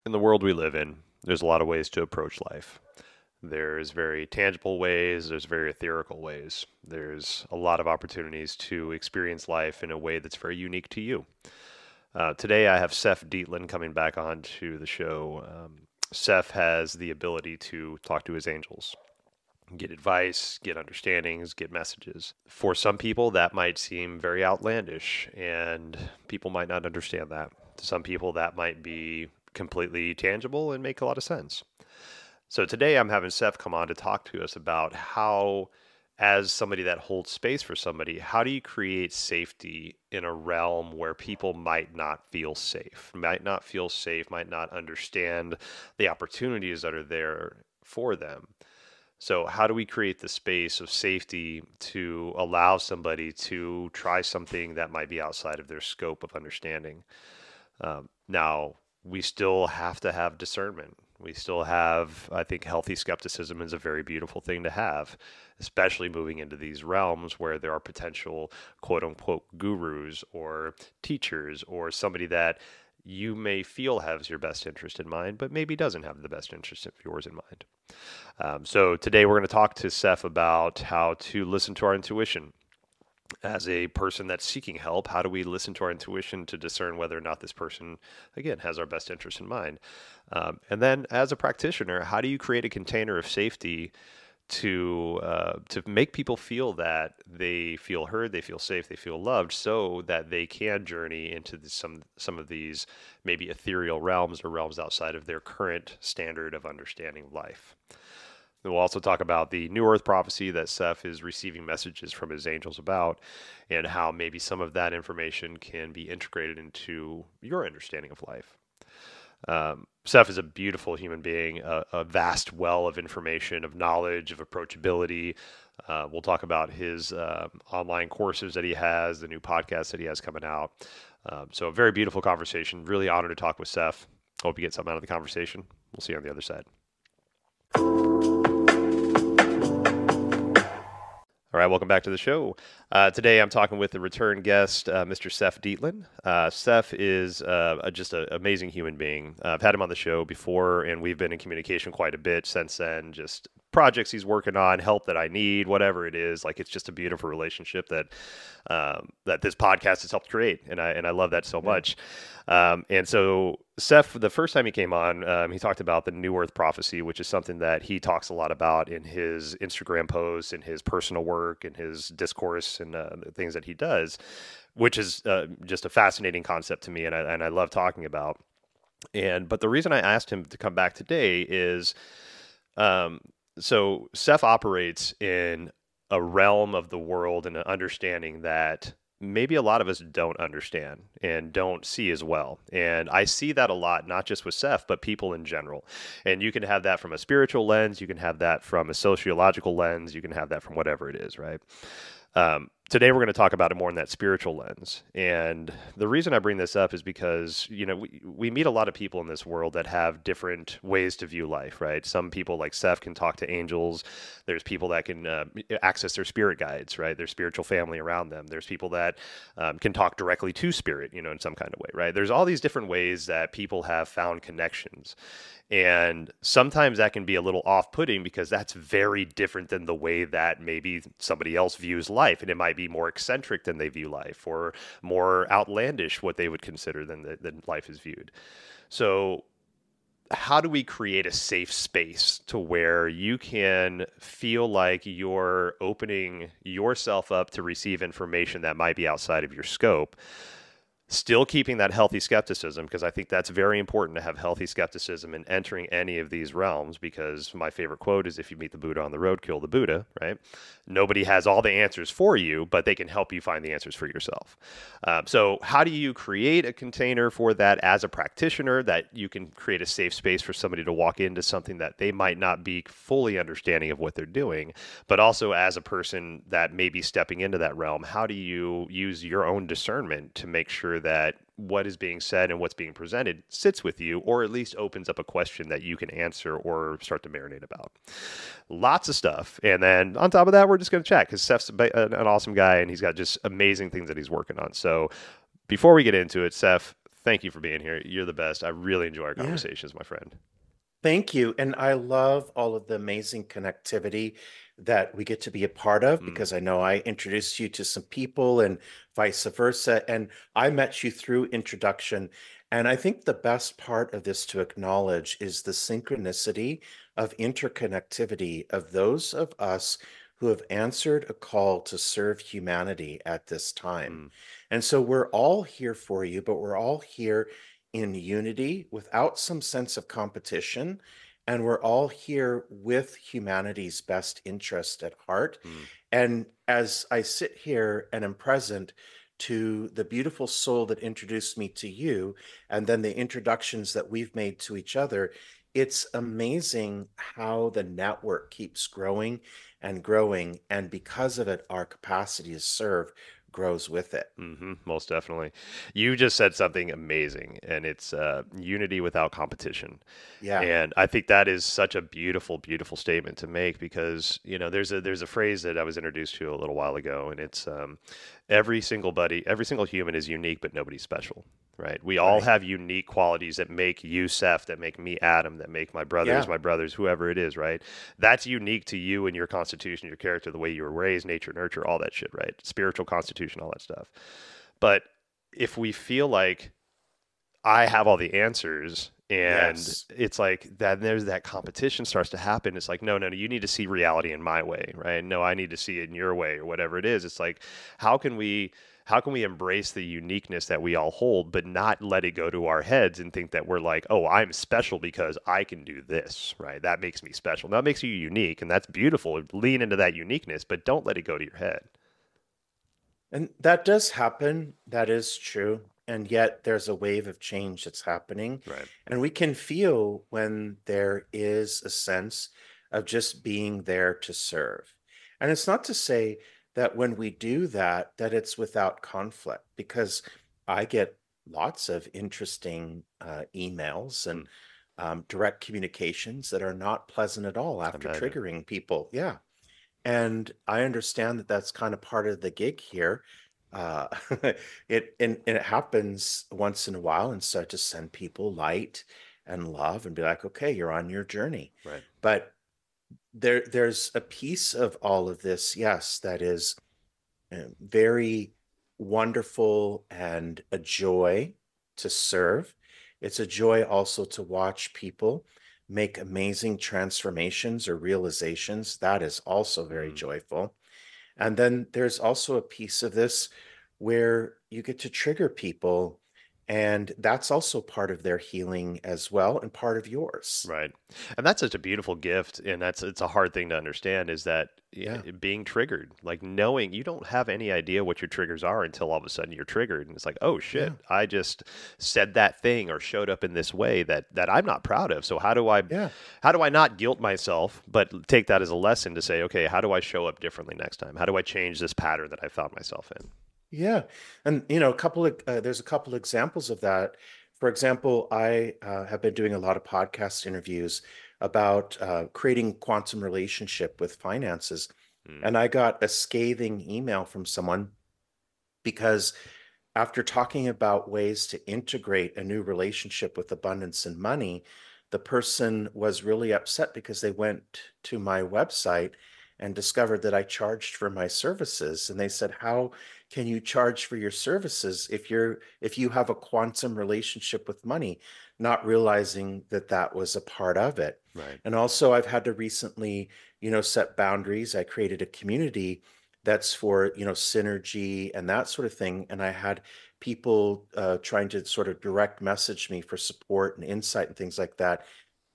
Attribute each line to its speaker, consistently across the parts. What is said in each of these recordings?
Speaker 1: In the world we live in, there's a lot of ways to approach life. There's very tangible ways, there's very etherical ways. There's a lot of opportunities to experience life in a way that's very unique to you. Today, I have Seph Dietlin coming back onto the show. Seph has the ability to talk to his angels, get advice, get understandings, get messages. For some people, that might seem very outlandish, and people might not understand that. To some people, that might be completely tangible and make a lot of sense. So today, I'm having Seph come on to talk to us about how, as somebody that holds space for somebody, how do you create safety in a realm where people might not feel safe, might not understand the opportunities that are there for them. So how do we create the space of safety to allow somebody to try something that might be outside of their scope of understanding? Now, we still have to have discernment. We still have, I think, healthy skepticism is a very beautiful thing to have, especially moving into these realms where there are potential quote unquote gurus or teachers or somebody that you may feel has your best interest in mind, but maybe doesn't have the best interest of yours in mind. So today we're going to talk to Seph about how to listen to our intuition. As a person that's seeking help, how do we listen to our intuition to discern whether or not this person, again, has our best interest in mind? And then as a practitioner, how do you create a container of safety to make people feel that they feel heard, they feel safe, they feel loved, so that they can journey into some of these maybe ethereal realms or realms outside of their current standard of understanding life. We'll also talk about the New Earth prophecy that Seph is receiving messages from his angels about, and how maybe some of that information can be integrated into your understanding of life. Seph is a beautiful human being, a vast well of information, of knowledge, of approachability. We'll talk about his online courses that he has, the new podcast that he has coming out. So a very beautiful conversation. Really honored to talk with Seph. Hope you get something out of the conversation. We'll see you on the other side. All right, welcome back to the show. Today I'm talking with a return guest, Mr. Seph Dietlin. Seph is just an amazing human being. I've had him on the show before, and we've been in communication quite a bit since then. Just projects he's working on, help that I need, whatever it is. Like, it's just a beautiful relationship that this podcast has helped create, and I love that so much. And so Seph, the first time he came on, he talked about the New Earth prophecy, which is something that he talks a lot about in his Instagram posts, in his personal work, in his discourse, and the things that he does, which is just a fascinating concept to me, and I love talking about. But the reason I asked him to come back today is, so Seph operates in a realm of the world and an understanding that maybe a lot of us don't understand and don't see as well. And I see that a lot, not just with Seph, but people in general. And you can have that from a spiritual lens, you can have that from a sociological lens, you can have that from whatever it is, right? Today we're going to talk about it more in that spiritual lens. And the reason I bring this up is because, we meet a lot of people in this world that have different ways to view life, right? Some people like Seph can talk to angels. There's people that can access their spirit guides, right? Their spiritual family around them. There's people that can talk directly to spirit, in some kind of way, right? There's all these different ways that people have found connections. And sometimes that can be a little off-putting because that's very different than the way that maybe somebody else views life. And it might be more eccentric than they view life, or more outlandish what they would consider than life is viewed. So how do we create a safe space to where you can feel like you're opening yourself up to receive information that might be outside of your scope, still keeping that healthy skepticism? Because I think that's very important to have healthy skepticism in entering any of these realms, because my favorite quote is, if you meet the Buddha on the road, kill the Buddha, right? Nobody has all the answers for you, but they can help you find the answers for yourself. So how do you create a container for that as a practitioner, that you can create a safe space for somebody to walk into something that they might not be fully understanding of what they're doing, but also as a person that may be stepping into that realm, how do you use your own discernment to make sure that what is being said and what's being presented sits with you, or at least opens up a question that you can answer or start to marinate about? Lots of stuff. And then on top of that, we're just going to chat, because Seph's an awesome guy, and he's got just amazing things that he's working on. So before we get into it, Seph, Thank you for being here. You're the best. I really enjoy our
Speaker 2: Yeah.
Speaker 1: conversations, my friend.
Speaker 2: Thank you. And I love all of the amazing connectivity that we get to be a part of
Speaker 1: Mm,
Speaker 2: because I know I introduced you to some people and vice versa. And I met you through introduction. And I think the best part of this to acknowledge is the synchronicity of interconnectivity of those of us who have answered a call to serve humanity at this time.
Speaker 1: mm,
Speaker 2: And so we're all here for you, but we're all here in unity without some sense of competition. And we're all here with humanity's best interest at heart.
Speaker 1: mm.
Speaker 2: And as I sit here and am present to the beautiful soul that introduced me to you, and then the introductions that we've made to each other, it's amazing how the network keeps growing and growing. And because of it, our capacity to serve grows with it.
Speaker 1: Most definitely. You just said something amazing, and it's unity without competition.
Speaker 2: Yeah.
Speaker 1: And I think that is such a beautiful, beautiful statement to make because there's a phrase that I was introduced to a little while ago, and it's every single human is unique, but nobody's special, right? We all
Speaker 2: Right.
Speaker 1: have unique qualities that make you Seph, that make me Adam, that make
Speaker 2: Yeah.
Speaker 1: my brothers, whoever it is, right? That's unique to you and your constitution, your character, the way you were raised, nature, nurture, all that shit, right? Spiritual constitution, all that stuff. But if we feel like I have all the answers and
Speaker 2: Yes.
Speaker 1: it's like that there's that competition starts to happen. It's like, no, no, no, you need to see reality in my way, right? No, I need to see it in your way or whatever it is. It's like, how can we how can we embrace the uniqueness that we all hold, but not let it go to our heads and think that we're like, oh, I'm special because I can do this, right? That makes me special. That makes you unique, and that's beautiful. Lean into that uniqueness, but don't let it go to your head.
Speaker 2: And that does happen. That is true. And yet there's a wave of change that's happening.
Speaker 1: Right.
Speaker 2: And we can feel when there is a sense of just being there to serve. And it's not to say that when we do that, that it's without conflict, because I get lots of interesting emails
Speaker 1: Mm,
Speaker 2: and direct communications that are not pleasant at all
Speaker 1: I
Speaker 2: after
Speaker 1: imagine.
Speaker 2: triggering people. Yeah. And I understand that that's kind of part of the gig here. Uh, and it happens once in a while, and so I just send people light and love and be like, okay, you're on your journey.
Speaker 1: Right.
Speaker 2: But there's a piece of all of this, yes, that is very wonderful and a joy to serve. It's a joy also to watch people make amazing transformations or realizations. That is also very
Speaker 1: Mm,
Speaker 2: joyful. And then there's also a piece of this where you get to trigger people, and that's also part of their healing as well and part of yours.
Speaker 1: right. And that's such a beautiful gift, and that's it's a hard thing to understand is that
Speaker 2: Yeah,
Speaker 1: being triggered, like knowing you don't have any idea what your triggers are until all of a sudden you're triggered, and it's like, oh shit,
Speaker 2: yeah,
Speaker 1: I just said that thing or showed up in this way that I'm not proud of. So
Speaker 2: yeah.
Speaker 1: how do I not guilt myself, but take that as a lesson to say, okay, how do I show up differently next time? How do I change this pattern that I found myself in?
Speaker 2: Yeah. And a couple of there's a couple examples of that. For example, I have been doing a lot of podcast interviews about creating quantum relationship with finances.
Speaker 1: Mm,
Speaker 2: And I got a scathing email from someone because after talking about ways to integrate a new relationship with abundance and money, the person was really upset because they went to my website and discovered that I charged for my services. And they said, "How can you charge for your services if you have a quantum relationship with money?" Not realizing that that was a part of it.
Speaker 1: right.
Speaker 2: And also, I've had to recently, set boundaries. I created a community that's for synergy and that sort of thing, and I had people trying to sort of direct message me for support and insight and things like that,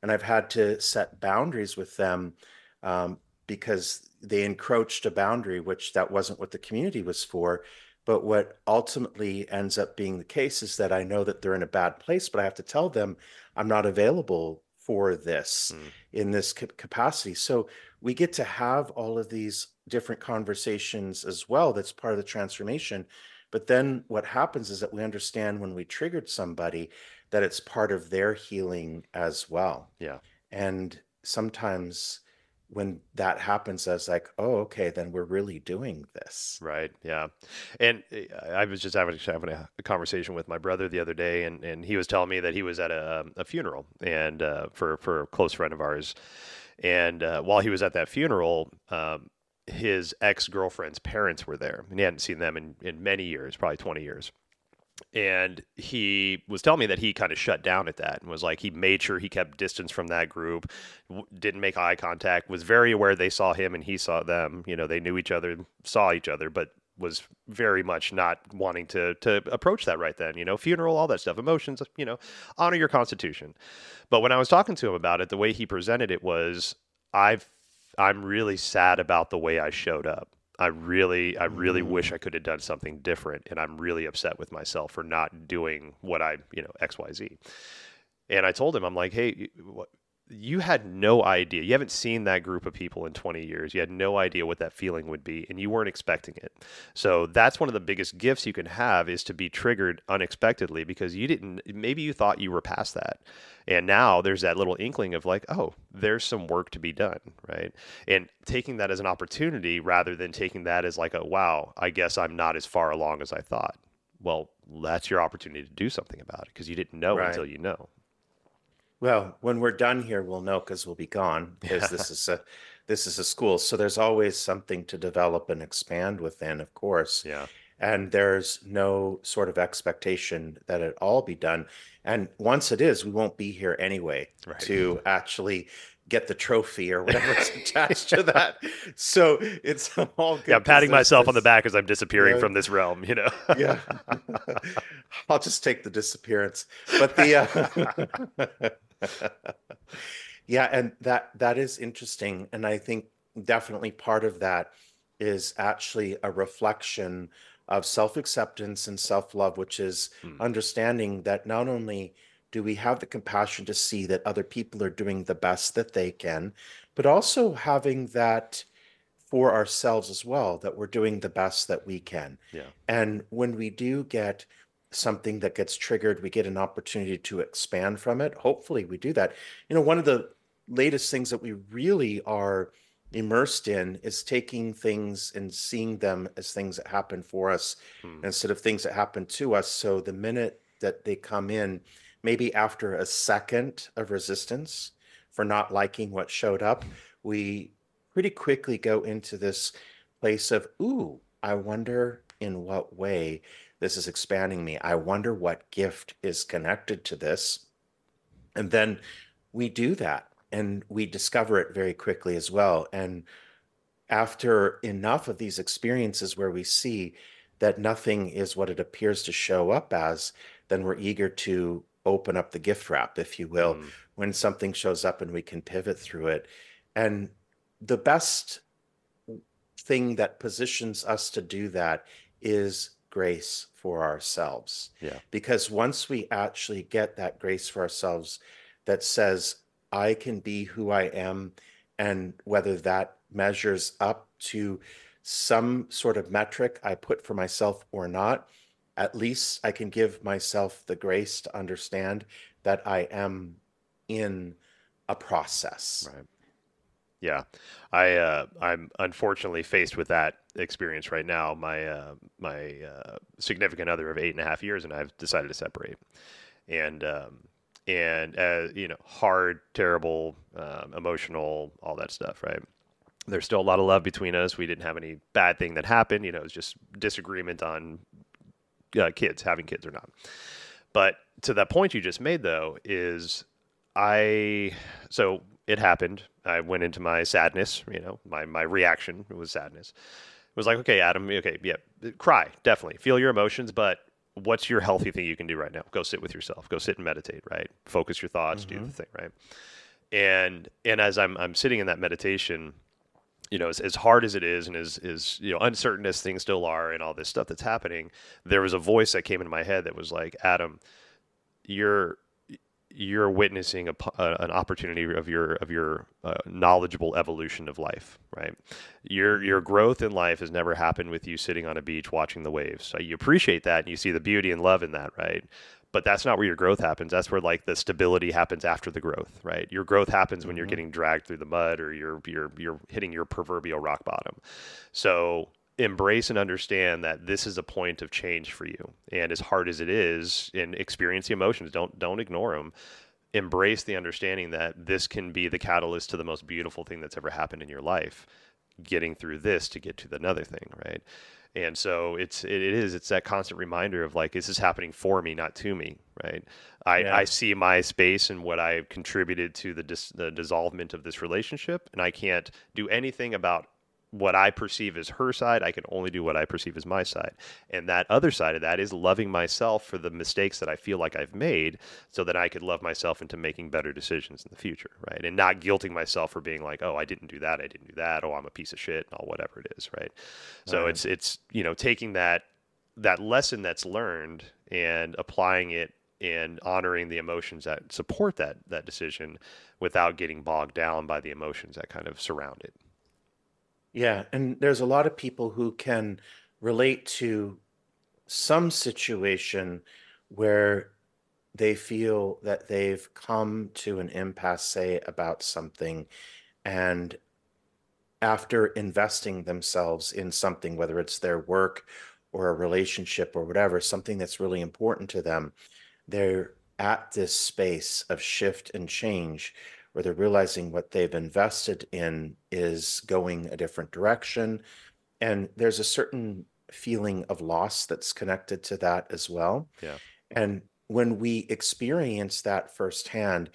Speaker 2: and I've had to set boundaries with them, um, because they encroached a boundary, which that wasn't what the community was for. But what ultimately ends up being the case is that I know that they're in a bad place, but I have to tell them I'm not available for this
Speaker 1: Mm,
Speaker 2: in this capacity. So we get to have all of these different conversations as well. That's part of the transformation. But then what happens is that we understand when we triggered somebody that it's part of their healing as well.
Speaker 1: yeah.
Speaker 2: And sometimes when that happens, I was like, oh, okay, then we're really doing this.
Speaker 1: Right. Yeah. And I was just having a conversation with my brother the other day, and he was telling me that he was at a funeral and for a close friend of ours. And while he was at that funeral, his ex girlfriend's parents were there, and he hadn't seen them in many years, probably 20 years. And he was telling me that he kind of shut down at that and was like, he made sure he kept distance from that group, didn't make eye contact, was very aware they saw him and he saw them. You know, they knew each other, saw each other, but was very much not wanting to approach that right then. You know, funeral, all that stuff, emotions. You know, honor your constitution. But when I was talking to him about it, the way he presented it was, I've I'm really sad about the way I showed up. I really wish
Speaker 2: Mm,
Speaker 1: I could have done something different, and I'm really upset with myself for not doing what XYZ. And I told him, I'm like, hey, you had no idea. You haven't seen that group of people in 20 years. You had no idea what that feeling would be, and you weren't expecting it. So that's one of the biggest gifts you can have, is to be triggered unexpectedly, because you didn't, maybe you thought you were past that. And now there's that little inkling of like, oh, there's some work to be done, right? And taking that as an opportunity rather than taking that as like a, wow, I guess I'm not as far along as I thought. Well, that's your opportunity to do something about it, because you didn't know
Speaker 2: right.
Speaker 1: until you know.
Speaker 2: Well, when we're done here, we'll know because we'll be gone because
Speaker 1: Yeah.
Speaker 2: this is a school. So there's always something to develop and expand within, of course.
Speaker 1: Yeah.
Speaker 2: And there's no sort of expectation that it all be done. And once it is, we won't be here anyway
Speaker 1: Right.
Speaker 2: to actually get the trophy or whatever's attached to that. So it's all
Speaker 1: Yeah,
Speaker 2: good
Speaker 1: I'm
Speaker 2: because
Speaker 1: patting
Speaker 2: there's
Speaker 1: myself on the
Speaker 2: this,
Speaker 1: back as I'm disappearing
Speaker 2: yeah,
Speaker 1: from this realm, you know.
Speaker 2: yeah. I'll just take the disappearance. But yeah, and that is interesting. And I think definitely part of that is actually a reflection of self-acceptance and self-love, which is
Speaker 1: Hmm.
Speaker 2: understanding that not only do we have the compassion to see that other people are doing the best that they can, but also having that for ourselves as well, that we're doing the best that we can.
Speaker 1: Yeah.
Speaker 2: And when we do get something that gets triggered, we get an opportunity to expand from it. Hopefully, we do that. You know, one of the latest things that we really are immersed in is taking things and seeing them as things that happen for us
Speaker 1: Hmm.
Speaker 2: instead of things that happen to us. So the minute that they come in, maybe after a second of resistance for not liking what showed up, we pretty quickly go into this place of, ooh, I wonder in what way this is expanding me. I wonder what gift is connected to this. And then we do that and we discover it very quickly as well. And after enough of these experiences where we see that nothing is what it appears to show up as, then we're eager to open up the gift wrap, if you will,
Speaker 1: Hmm.
Speaker 2: when something shows up and we can pivot through it. And the best thing that positions us to do that is grace for ourselves.
Speaker 1: Yeah.
Speaker 2: Because once we actually get that grace for ourselves that says, I can be who I am, and whether that measures up to some sort of metric I put for myself or not, at least I can give myself the grace to understand that I am in a process.
Speaker 1: Right. Yeah. I'm unfortunately faced with that experience right now. My significant other of 8.5 years, and I've decided to separate. And hard, terrible, emotional, all that stuff. Right. There's still a lot of love between us. We didn't have any bad thing that happened. You know, it was just disagreement on kids, having kids or not. But to that point you just made, though, is I, so it happened. I went into my sadness, my reaction was sadness. It was like, okay, Adam, okay, yeah, cry, definitely. Feel your emotions, but what's your healthy thing you can do right now? Go sit with yourself. Go sit and meditate, right? Focus your thoughts, do the
Speaker 2: Mm-hmm.
Speaker 1: thing, right? And as I'm sitting in that meditation, as hard as it is and as uncertain as things still are and all this stuff that's happening, there was a voice that came into my head that was like, Adam, you're you're witnessing an opportunity of your knowledgeable evolution of life, right? Your growth in life has never happened with you sitting on a beach watching the waves. So you appreciate that and you see the beauty and love in that, right? but that's not where your growth happens. That's where like the stability happens after the growth, right? Your growth happens when you're
Speaker 2: Hmm.
Speaker 1: getting dragged through the mud or you're hitting your proverbial rock bottom. So embrace and understand that this is a point of change for you. And as hard as it is, and experience the emotions, don't ignore them. Embrace the understanding that this can be the catalyst to the most beautiful thing that's ever happened in your life, getting through this to get to another thing, right? And so it's that constant reminder of like, is this happening for me, not to me, right? I
Speaker 2: Yeah.
Speaker 1: see my space and what I contributed to the dissolvement of this relationship, and I can't do anything about what I perceive as her side. I can only do what I perceive as my side. And that other side of that is loving myself for the mistakes that I feel like I've made so that I could love myself into making better decisions in the future, right? And not guilting myself for being like, oh, I didn't do that, I didn't do that, oh, I'm a piece of shit, or whatever it is, right? So
Speaker 2: Right.
Speaker 1: it's taking that lesson that's learned and applying it and honoring the emotions that support that decision without getting bogged down by the emotions that kind of surround it.
Speaker 2: Yeah. And there's a lot of people who can relate to some situation where they feel that they've come to an impasse, say, about something, and after investing themselves in something, whether it's their work or a relationship or whatever, something that's really important to them, they're at this space of shift and change where they're realizing what they've invested in is going a different direction. And there's a certain feeling of loss that's connected to that as well.
Speaker 1: Yeah.
Speaker 2: And when we experience that firsthand,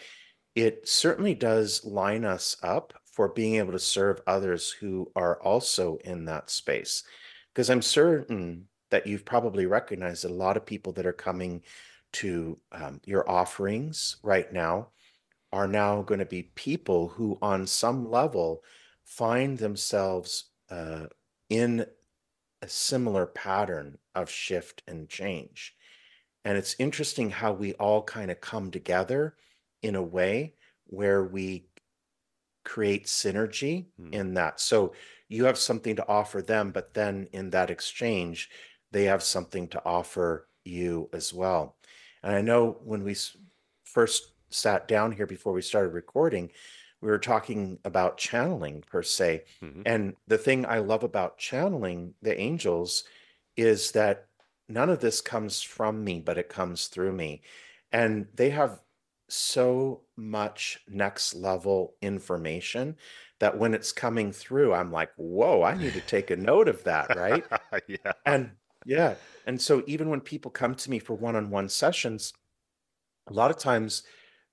Speaker 2: it certainly does line us up for being able to serve others who are also in that space. Because I'm certain that you've probably recognized that a lot of people that are coming to your offerings right now are now going to be people who, on some level, find themselves in a similar pattern of shift and change. And it's interesting how we all kind of come together in a way where we create synergy
Speaker 1: Mm.
Speaker 2: in that. So you have something to offer them, but then in that exchange, they have something to offer you as well. And I know when we first sat down here before we started recording, we were talking about channeling per se.
Speaker 1: Hmm.
Speaker 2: And the thing I love about channeling the angels is that none of this comes from me, but it comes through me. And they have so much next level information that when it's coming through, I'm like, whoa, I need to take a note of that, right?
Speaker 1: Yeah.
Speaker 2: And yeah. And so even when people come to me for one-on-one sessions, a lot of times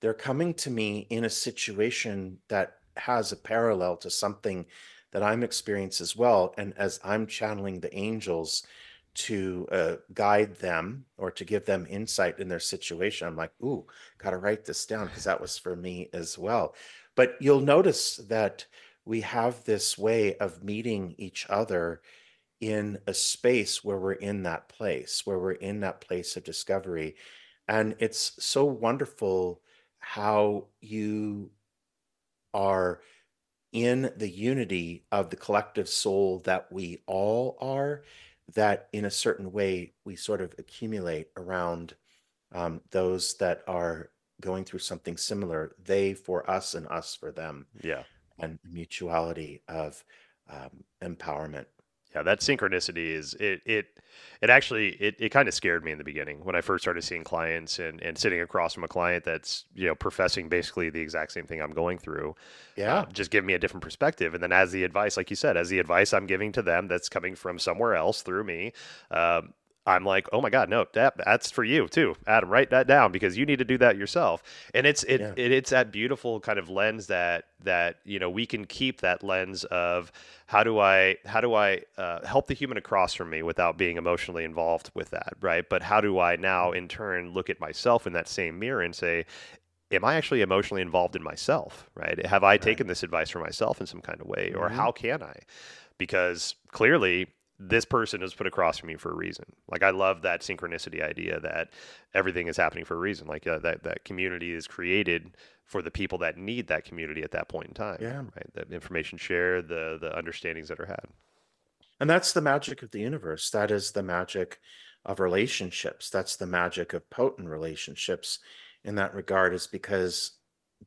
Speaker 2: they're coming to me in a situation that has a parallel to something that I'm experiencing as well. And as I'm channeling the angels to guide them or to give them insight in their situation, I'm like, ooh, got to write this down because that was for me as well. But you'll notice that we have this way of meeting each other in a space where we're in that place, where we're in that place of discovery. And it's so wonderful how you are in the unity of the collective soul that we all are, that in a certain way we sort of accumulate around those that are going through something similar, they for us and us for them,
Speaker 1: Yeah.
Speaker 2: and mutuality of empowerment.
Speaker 1: Yeah, that synchronicity is it actually it kind of scared me in the beginning when I first started seeing clients and sitting across from a client that's professing basically the exact same thing I'm going through,
Speaker 2: Yeah,
Speaker 1: just give me a different perspective. And then as the advice, like you said, as the advice I'm giving to them that's coming from somewhere else through me, um, I'm like, oh my God, no, that's for you too, Adam. Write that down because you need to do that yourself. And
Speaker 2: yeah,
Speaker 1: it's that beautiful kind of lens that we can keep that lens of how do I help the human across from me without being emotionally involved with that, right? But how do I now in turn look at myself in that same mirror and say, am I actually emotionally involved in myself, right? Have I
Speaker 2: right.
Speaker 1: taken this advice for myself in some kind of way, or
Speaker 2: Hmm.
Speaker 1: how can I? Because clearly this person is put across from me for a reason. Like I love that synchronicity idea that everything is happening for a reason. Like that community is created for the people that need that community at that point in time,
Speaker 2: Yeah.
Speaker 1: right? The information shared, the understandings that are had.
Speaker 2: And that's the magic of the universe. That is the magic of relationships. That's the magic of potent relationships in that regard, is because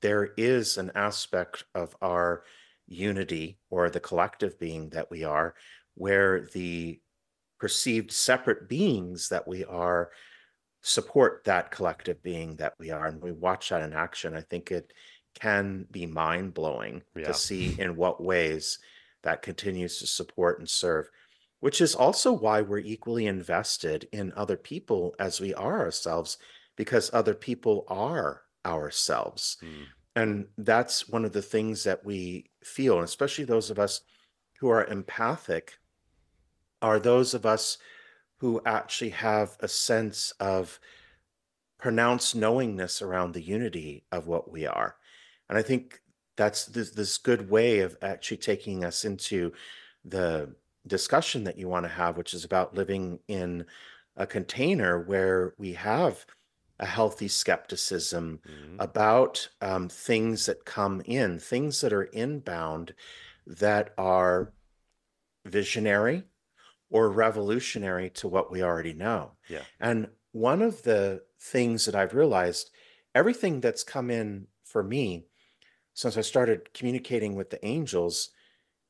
Speaker 2: there is an aspect of our unity or the collective being that we are, where the perceived separate beings that we are support that collective being that we are. And we watch that in action. I think it can be mind blowing to
Speaker 1: Yeah.
Speaker 2: see in what ways that continues to support and serve, which is also why we're equally invested in other people as we are ourselves, because other people are ourselves.
Speaker 1: Mm.
Speaker 2: And that's one of the things that we feel, and especially those of us who are empathic, are those of us who actually have a sense of pronounced knowingness around the unity of what we are. And I think that's this good way of actually taking us into the discussion that you want to have, which is about living in a container where we have a healthy skepticism
Speaker 1: Mm.
Speaker 2: about things that come in, things that are inbound that are visionary or revolutionary to what we already know.
Speaker 1: Yeah.
Speaker 2: And one of the things that I've realized, everything that's come in for me since I started communicating with the angels,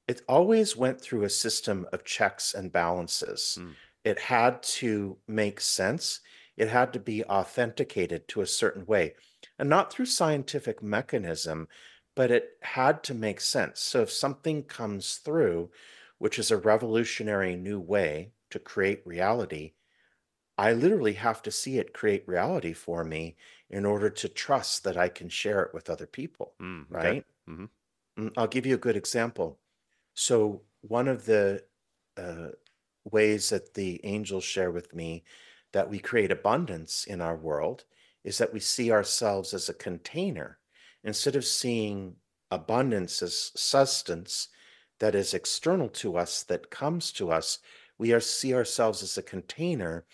Speaker 2: it always went through a system of checks and balances.
Speaker 1: Mm.
Speaker 2: It had to make sense. It had to be authenticated to a certain way, and not through scientific mechanism, but it had to make sense. So if something comes through, which is a revolutionary new way to create reality, I literally have to see it create reality for me in order to trust that I can share it with other people,
Speaker 1: Mm. Okay.
Speaker 2: right?
Speaker 1: Hmm.
Speaker 2: I'll give you a good example. So, one of the uh, ways that the angels share with me that we create abundance in our world is that we see ourselves as a container. Instead of seeing abundance as substance that is external to us, that comes to us, see ourselves as a container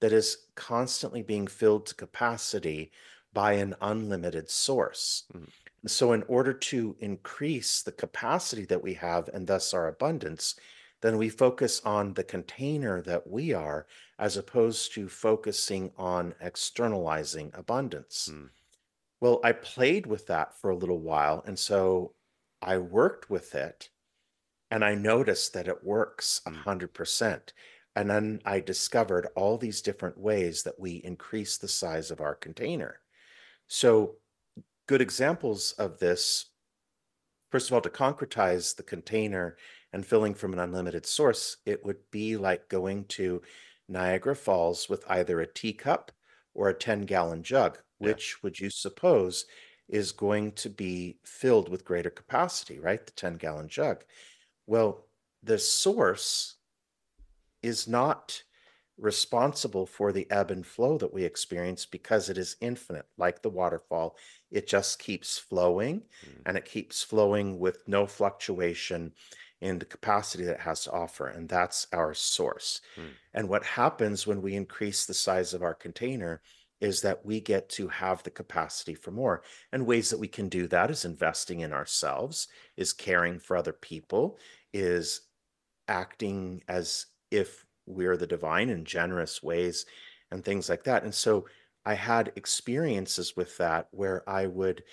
Speaker 2: that is constantly being filled to capacity by an unlimited source.
Speaker 1: Mm.
Speaker 2: So, in order to increase the capacity that we have and thus our abundance, then we focus on the container that we are, as opposed to focusing on externalizing abundance.
Speaker 1: Mm.
Speaker 2: Well, I played with that for a little while. And so I worked with it and I noticed that it works
Speaker 1: Mm.
Speaker 2: 100%. And then I discovered all these different ways that we increase the size of our container. So, good examples of this, first of all, to concretize the container and filling from an unlimited source, it would be like going to Niagara Falls with either a teacup or a 10-gallon jug.
Speaker 1: Yeah.
Speaker 2: Which would you suppose is going to be filled with greater capacity, right? The 10-gallon jug. Well, the source is not responsible for the ebb and flow that we experience because it is infinite, like the waterfall. It just keeps flowing,
Speaker 1: Mm.
Speaker 2: and it keeps flowing with no fluctuation in the capacity that it has to offer. And that's our source.
Speaker 1: Mm.
Speaker 2: And what happens when we increase the size of our container is that we get to have the capacity for more. And ways that we can do that is investing in ourselves, is caring for other people, is acting as if we're the divine in generous ways and things like that. And so I had experiences with that where I would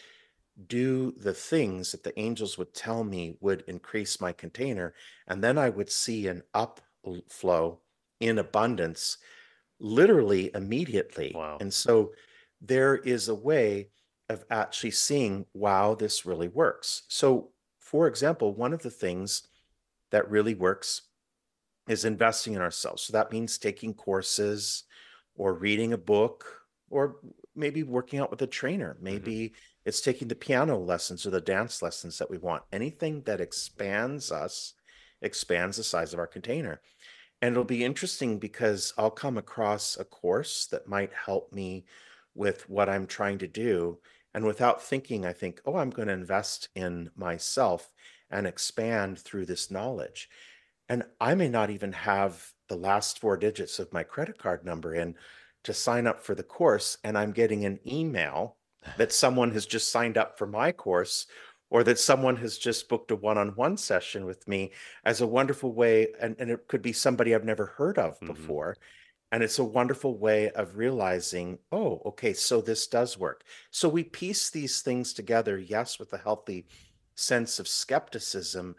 Speaker 2: do the things that the angels would tell me would increase my container. And then I would see an upflow in abundance literally immediately.
Speaker 1: Wow.
Speaker 2: And so there is a way of actually seeing, wow, this really works. So, for example, one of the things that really works is investing in ourselves. So that means taking courses or reading a book or maybe working out with a trainer.
Speaker 1: Hmm.
Speaker 2: Maybe it's taking the piano lessons or the dance lessons that we want. Anything that expands us expands the size of our container. And it'll be interesting because I'll come across a course that might help me with what I'm trying to do. And without thinking, I think, oh, I'm going to invest in myself and expand through this knowledge. And I may not even have the last four digits of my credit card number in to sign up for the course. And I'm getting an email that someone has just signed up for my course, or that someone has just booked a one-on-one session with me as a wonderful way. And it could be somebody I've never heard of
Speaker 1: Hmm.
Speaker 2: before. And it's a wonderful way of realizing, oh, okay, so this does work. So we piece these things together, yes, with a healthy sense of skepticism,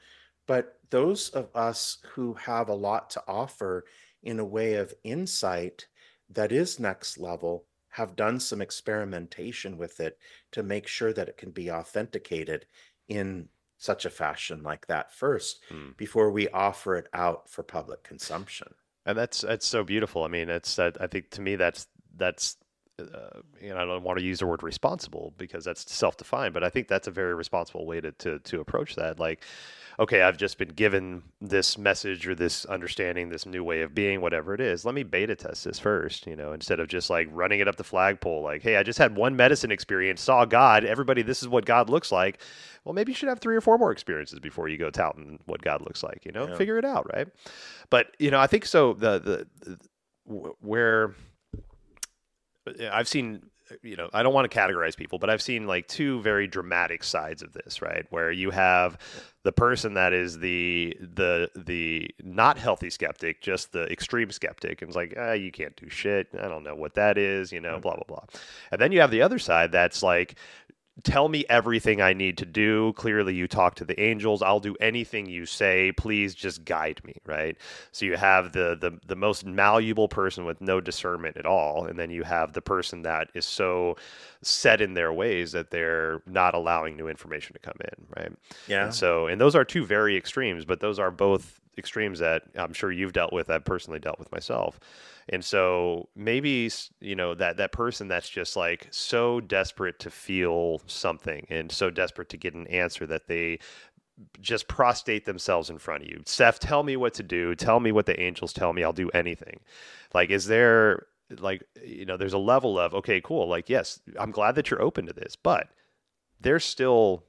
Speaker 2: but those of us who have a lot to offer in a way of insight that is next level have done some experimentation with it to make sure that it can be authenticated in such a fashion like that first
Speaker 1: Hmm.
Speaker 2: before we offer it out for public consumption.
Speaker 1: And that's so beautiful. I mean, it's I think to me that's I don't want to use the word responsible because that's self-defined, but I think that's a very responsible way to approach that. Like, okay, I've just been given this message or this understanding, this new way of being, whatever it is. Let me beta test this first, instead of just like running it up the flagpole. Like, hey, I just had one medicine experience, saw God. Everybody, this is what God looks like. Well, maybe you should have 3 or 4 more experiences before you go touting what God looks like.
Speaker 2: Yeah.
Speaker 1: Figure it out, right? But I think so. Where I've seen, I don't want to categorize people, but I've seen like two very dramatic sides of this, right? Where you have the person that is the not healthy skeptic, just the extreme skeptic, and it's like, you can't do shit. I don't know what that is, blah blah blah. And then you have the other side that's like, tell me everything I need to do. Clearly, you talk to the angels. I'll do anything you say. Please just guide me, right? So you have the most malleable person with no discernment at all, and then you have the person that is so set in their ways that they're not allowing new information to come in, right?
Speaker 2: Yeah.
Speaker 1: And those are two very extremes, but those are both extremes that I'm sure you've dealt with. I've personally dealt with myself. And so maybe, that person that's just like so desperate to feel something and so desperate to get an answer that they just prostrate themselves in front of you. Seph, tell me what to do. Tell me what the angels tell me. I'll do anything. Like, is there like, there's a level of, okay, cool. Like, yes, I'm glad that you're open to this, but there's still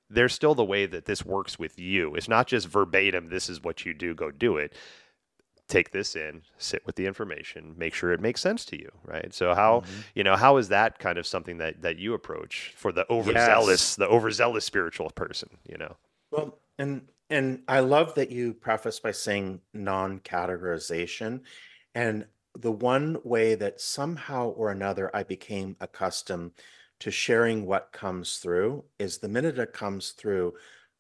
Speaker 1: there's still the way that this works with you. It's not just verbatim, this is what you do, go do it. Take this in, sit with the information, make sure it makes sense to you, right? So
Speaker 2: Hmm.
Speaker 1: how is that kind of something that you approach for
Speaker 2: Yes.
Speaker 1: the overzealous spiritual person,
Speaker 2: Well, and I love that you preface by saying non-categorization. And the one way that somehow or another I became accustomed to sharing what comes through is the minute it comes through,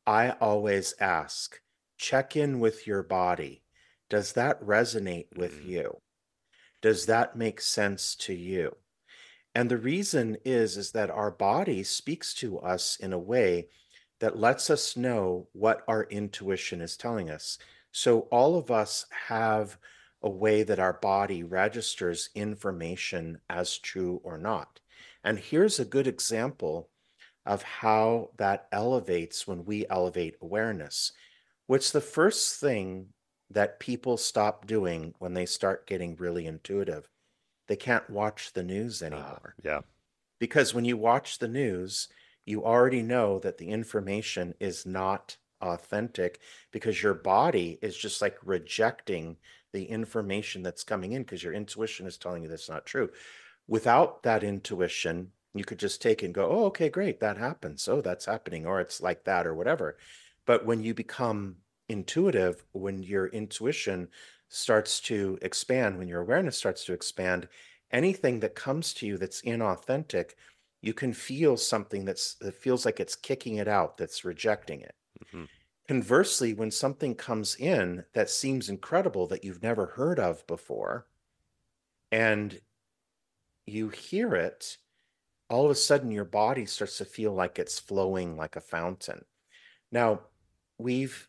Speaker 2: I always ask, check in with your body. Does that resonate with
Speaker 1: Mm,
Speaker 2: you? Does that make sense to you? And the reason is that our body speaks to us in a way that lets us know what our intuition is telling us. So all of us have a way that our body registers information as true or not. And here's a good example of how that elevates when we elevate awareness. What's the first thing that people stop doing when they start getting really intuitive? They can't watch the news anymore.
Speaker 1: yeah.
Speaker 2: Because when you watch the news, you already know that the information is not authentic because your body is just like rejecting the information that's coming in because your intuition is telling you that's not true. Without that intuition, you could just take and go, oh, okay, great, that happens. Oh, that's happening, or it's like that, or whatever. But when you become intuitive, when your intuition starts to expand, when your awareness starts to expand, anything that comes to you that's inauthentic, you can feel something that feels like it's kicking it out, that's rejecting it.
Speaker 1: Hmm.
Speaker 2: Conversely, when something comes in that seems incredible that you've never heard of before, and you hear it, all of a sudden your body starts to feel like it's flowing like a fountain. Now, we've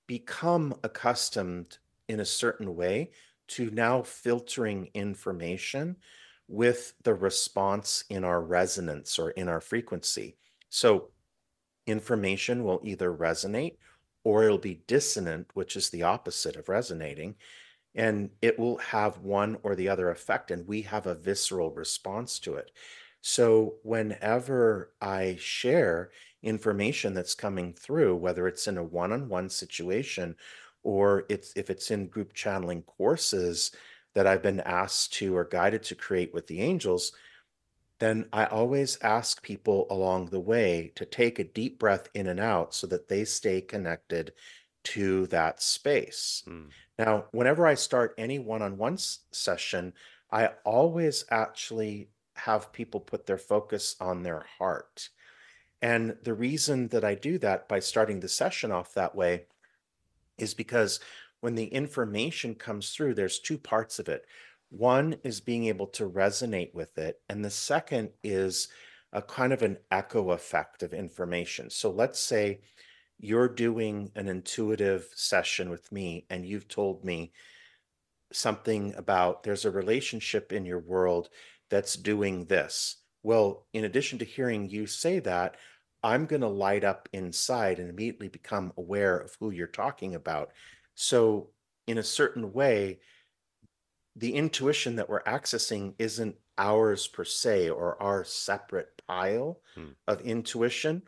Speaker 2: become accustomed in a certain way to now filtering information with the response in our resonance or in our frequency. So information will either resonate or it'll be dissonant, which is the opposite of resonating, and it will have one or the other effect, and we have a visceral response to it. So whenever I share information that's coming through, whether it's in a one-on-one situation or if it's in group channeling courses that I've been asked to or guided to create with the angels, then I always ask people along the way to take a deep breath in and out so that they stay connected to that space.
Speaker 1: Mm.
Speaker 2: Now, whenever I start any one-on-one session, I always actually have people put their focus on their heart. And the reason that I do that by starting the session off that way is because when the information comes through, there's two parts of it. One is being able to resonate with it, and the second is a kind of an echo effect of information. So let's say you're doing an intuitive session with me, and you've told me something about there's a relationship in your world that's doing this. Well, in addition to hearing you say that, I'm going to light up inside and immediately become aware of who you're talking about. So, in a certain way, the intuition that we're accessing isn't ours per se or our separate pile
Speaker 1: Mm.
Speaker 2: of intuition.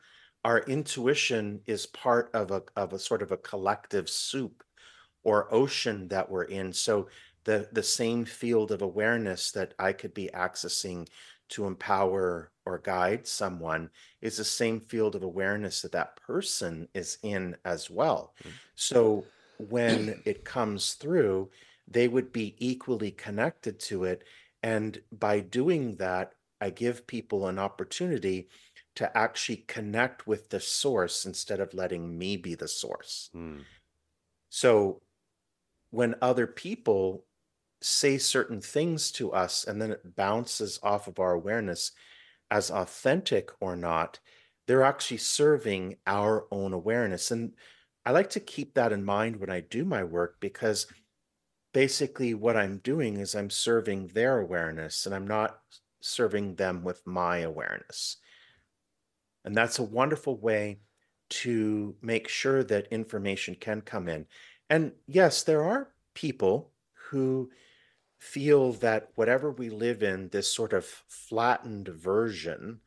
Speaker 2: Our intuition is part of a sort of a collective soup or ocean that we're in. So the same field of awareness that I could be accessing to empower or guide someone is the same field of awareness that that person is in as well. So when it comes through, they would be equally connected to it. And by doing that, I give people an opportunity to actually connect with the source instead of letting me be the source.
Speaker 1: Mm.
Speaker 2: So when other people say certain things to us and then it bounces off of our awareness as authentic or not, they're actually serving our own awareness. And I like to keep that in mind when I do my work because basically what I'm doing is I'm serving their awareness and I'm not serving them with my awareness. And that's a wonderful way to make sure that information can come in. And yes, there are people who feel that whatever we live in, this sort of flattened version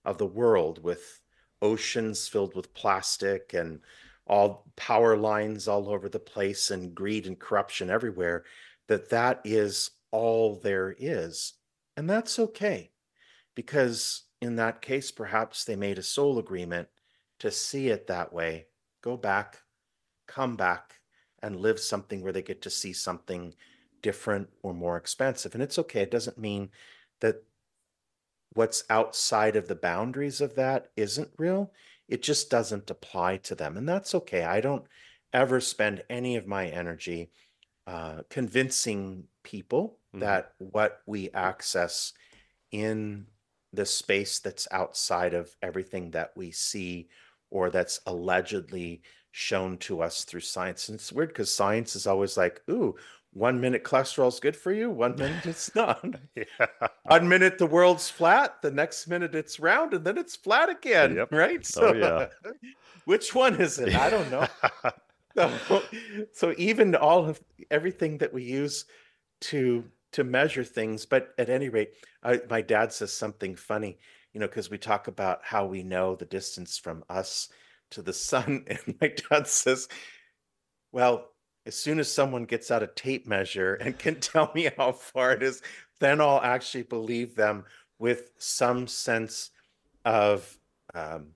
Speaker 2: of the world with oceans filled with plastic and all power lines all over the place and greed and corruption everywhere, that that is all there is. And that's okay, because in that case, perhaps they made a soul agreement to see it that way, go back, come back, and live something where they get to see something different or more expansive. And it's okay. It doesn't mean that what's outside of the boundaries of that isn't real. It just doesn't apply to them. And that's okay. I don't ever spend any of my energy convincing people
Speaker 1: Hmm.
Speaker 2: that what we access in the space that's outside of everything that we see or that's allegedly shown to us through science. And it's weird because science is always like, ooh, 1 minute cholesterol is good for you, 1 minute it's not.
Speaker 1: Yeah.
Speaker 2: 1 minute the world's flat, the next minute it's round, and then it's flat again,
Speaker 1: Yep.
Speaker 2: right?
Speaker 1: Oh,
Speaker 2: So
Speaker 1: yeah.
Speaker 2: which one is it? I don't know. So, so even all of everything that we use to measure things. But at any rate, my dad says something funny, because we talk about how we know the distance from us to the sun, and my dad says, "Well, as soon as someone gets out a tape measure and can tell me how far it is, then I'll actually believe them with some sense of um,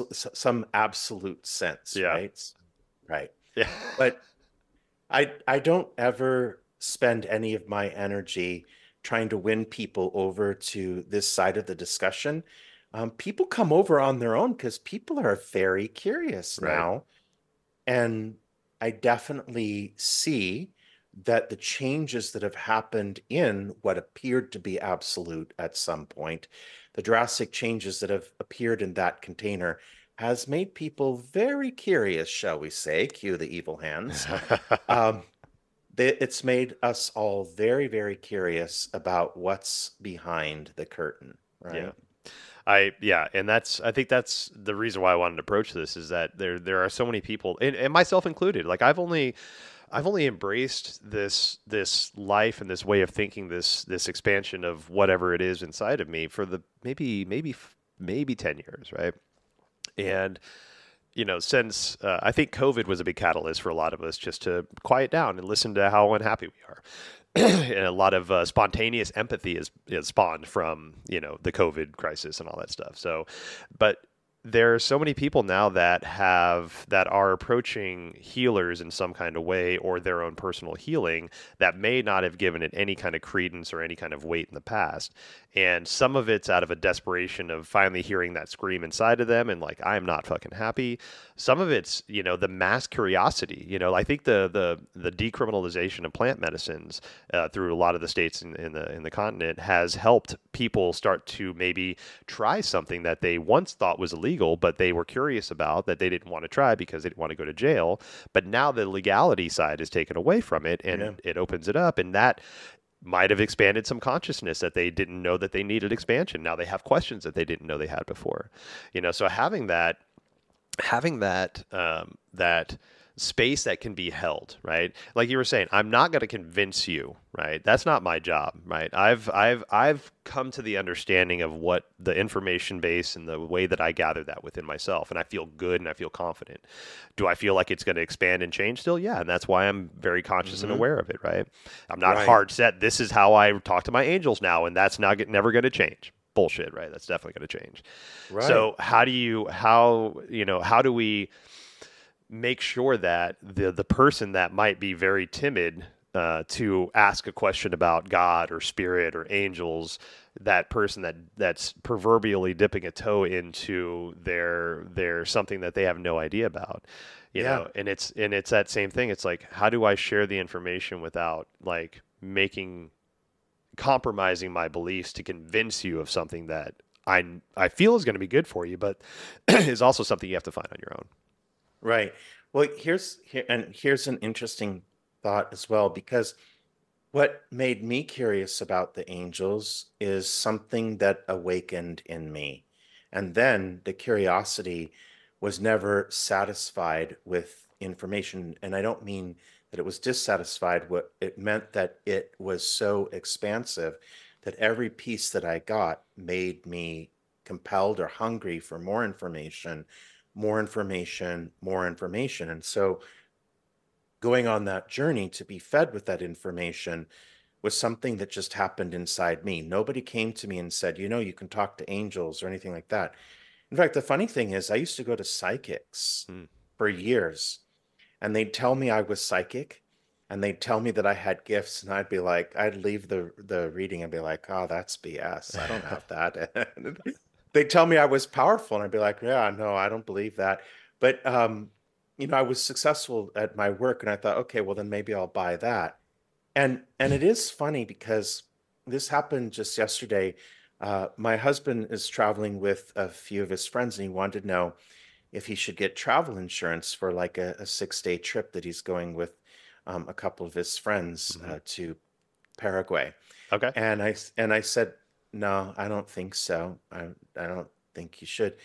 Speaker 2: some absolute sense,
Speaker 1: Yeah.
Speaker 2: right? Right.
Speaker 1: Yeah.
Speaker 2: But I don't ever spend any of my energy trying to win people over to this side of the discussion. People come over on their own because people are very curious
Speaker 1: Right.
Speaker 2: now. And I definitely see that the changes that have happened in what appeared to be absolute at some point, the drastic changes that have appeared in that container, has made people very curious, shall we say, cue the evil hands. Um, it's made us all very, very curious about what's behind the curtain,
Speaker 1: Yeah.
Speaker 2: right?
Speaker 1: Yeah, and I think that's the reason why I wanted to approach this is that there are so many people, and myself included. Like I've only embraced this life and this way of thinking, this expansion of whatever it is inside of me for the maybe 10 years, right? And since I think COVID was a big catalyst for a lot of us just to quiet down and listen to how unhappy we are. And a lot of spontaneous empathy is spawned from the COVID crisis and all that stuff. So, but there are so many people now that are approaching healers in some kind of way or their own personal healing that may not have given it any kind of credence or any kind of weight in the past. And some of it's out of a desperation of finally hearing that scream inside of them and like, I'm not fucking happy. Some of it's, the mass curiosity. I think the decriminalization of plant medicines through a lot of the states in the continent has helped people start to maybe try something that they once thought was illegal, but they were curious about that they didn't want to try because they didn't want to go to jail. But now the legality side is taken away from it
Speaker 2: Yeah.
Speaker 1: and it opens it up. And that might have expanded some consciousness that they didn't know that they needed expansion. Now they have questions that they didn't know they had before. So having that space that can be held, right? Like you were saying, I'm not going to convince you, right? That's not my job, right? I've come to the understanding of what the information base and the way that I gather that within myself, and I feel good and I feel confident. Do I feel like it's going to expand and change still? Yeah, and that's why I'm very conscious and
Speaker 2: Hmm.
Speaker 1: aware of it, right? I'm not
Speaker 2: Right.
Speaker 1: hard set. This is how I talk to my angels now, and that's not never going to change. Bullshit, right? That's definitely going to change.
Speaker 2: Right.
Speaker 1: So how do we make sure that the person that might be very timid to ask a question about God or spirit or angels, that person that's proverbially dipping a toe into their something that they have no idea about,
Speaker 2: Yeah.
Speaker 1: and it's that same thing. It's like, how do I share the information without like making compromising my beliefs to convince you of something that I feel is going to be good for you, but is also something you have to find on your own.
Speaker 2: Right. Well, here's an interesting thought as well, because what made me curious about the angels is something that awakened in me. And then the curiosity was never satisfied with information. And I don't mean that it was dissatisfied. What it meant that it was so expansive that every piece that I got made me compelled or hungry for more information, more information, more information. And so going on that journey to be fed with that information was something that just happened inside me. Nobody came to me and said, you can talk to angels or anything like that. In fact, the funny thing is, I used to go to psychics
Speaker 1: Hmm.
Speaker 2: for years, and they'd tell me I was psychic, and they'd tell me that I had gifts, and I'd be like, I'd leave the reading and be like, oh, that's BS. I don't have that. They'd tell me I was powerful, and I'd be like, yeah, no, I don't believe that. But I was successful at my work, and I thought, okay, well, then maybe I'll buy that. And it is funny because this happened just yesterday. My husband is traveling with a few of his friends, and he wanted to know if he should get travel insurance for like a 6-day trip that he's going with a couple of his friends
Speaker 1: Hmm.
Speaker 2: to Paraguay.
Speaker 1: Okay.
Speaker 2: And I said, no, I don't think so. I don't think you should.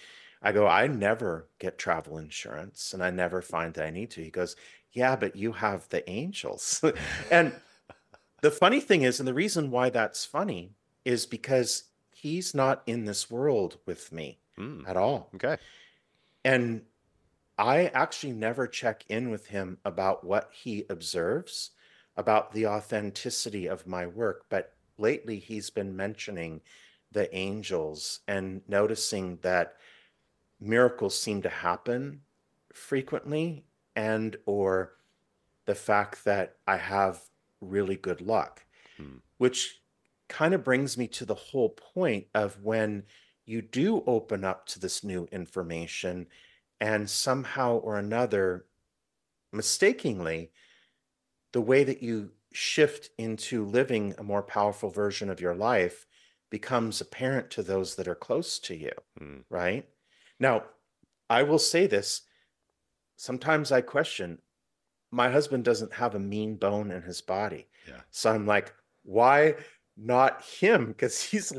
Speaker 2: I go, I never get travel insurance, and I never find that I need to. He goes, yeah, but you have the angels. And the funny thing is, and the reason why that's funny is because he's not in this world with me
Speaker 1: Mm.
Speaker 2: at all.
Speaker 1: Okay.
Speaker 2: And I actually never check in with him about what he observes, about the authenticity of my work. But lately, he's been mentioning the angels and noticing that miracles seem to happen frequently, and or the fact that I have really good luck,
Speaker 1: Mm.
Speaker 2: which kind of brings me to the whole point of when you do open up to this new information and somehow or another, mistakenly, the way that you shift into living a more powerful version of your life becomes apparent to those that are close to you,
Speaker 1: Mm.
Speaker 2: right? Now, I will say this, sometimes I question, my husband doesn't have a mean bone in his body.
Speaker 1: Yeah.
Speaker 2: So I'm like, why not him? Because he's a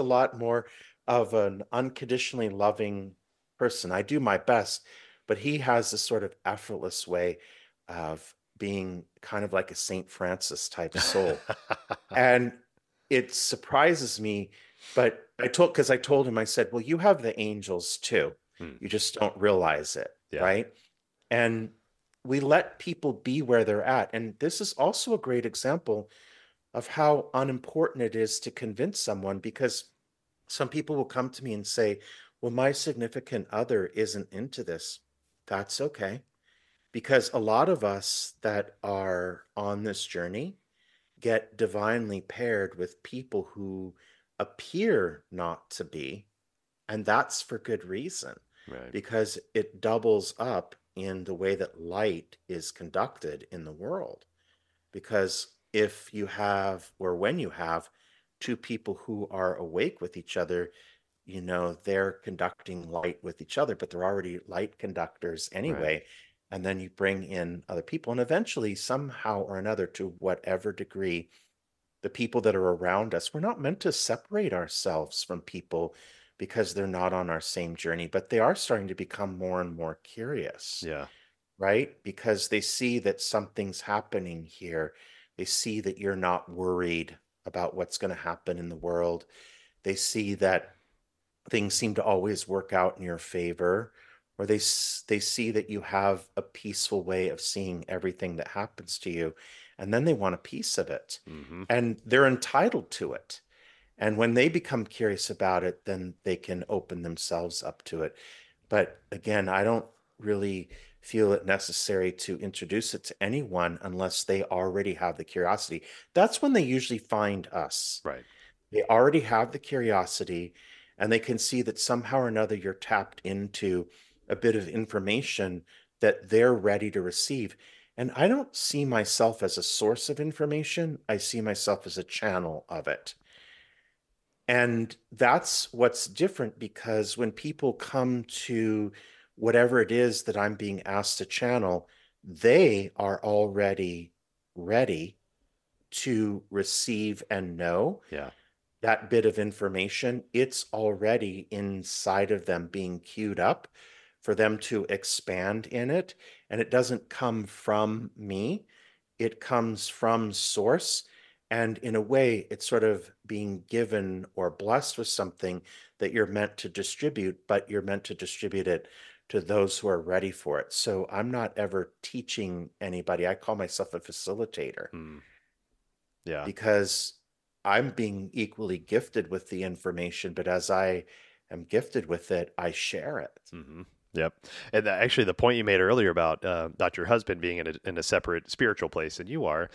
Speaker 2: lot more of an unconditionally loving person. I do my best, but he has this sort of effortless way of being kind of like a Saint Francis type soul. And it surprises me, but I told him, I said, well, you have the angels too.
Speaker 1: Mm.
Speaker 2: You just don't realize it,
Speaker 1: Yeah.
Speaker 2: right? And we let people be where they're at. And this is also a great example of how unimportant it is to convince someone, because some people will come to me and say, Well, my significant other isn't into this. That's okay. Because a lot of us that are on this journey get divinely paired with people who appear not to be, and that's for good reason,
Speaker 1: Right.
Speaker 2: because it doubles up in the way that light is conducted in the world. Because if you have, or when you have, two people who are awake with each other, they're conducting light with each other, but they're already light conductors
Speaker 1: Right.
Speaker 2: anyway. And then you bring in other people, and eventually, somehow or another, to whatever degree, the people that are around us, we're not meant to separate ourselves from people because they're not on our same journey, but they are starting to become more and more curious,
Speaker 1: Yeah.
Speaker 2: right? Because they see that something's happening here. They see that you're not worried about what's going to happen in the world. They see that things seem to always work out in your favor, or they see that you have a peaceful way of seeing everything that happens to you, and then they want a piece of it,
Speaker 1: Hmm.
Speaker 2: and they're entitled to it. And when they become curious about it, then they can open themselves up to it. But again, I don't really feel it necessary to introduce it to anyone unless they already have the curiosity. That's when they usually find us.
Speaker 1: Right.
Speaker 2: They already have the curiosity, and they can see that somehow or another you're tapped into a bit of information that they're ready to receive. And I don't see myself as a source of information, I see myself as a channel of it. And that's what's different, because when people come to whatever it is that I'm being asked to channel, they are already ready to receive and know
Speaker 1: Yeah.
Speaker 2: that bit of information. It's already inside of them being queued up for them to expand in it. And it doesn't come from me, it comes from source. And in a way, it's sort of being given or blessed with something that you're meant to distribute, but you're meant to distribute it to those who are ready for it. So I'm not ever teaching anybody. I call myself a facilitator,
Speaker 1: Mm. Yeah.
Speaker 2: because I'm being equally gifted with the information, but as I am gifted with it, I share it.
Speaker 1: Hmm. Yep. And actually, the point you made earlier about your husband being in a separate spiritual place than you are,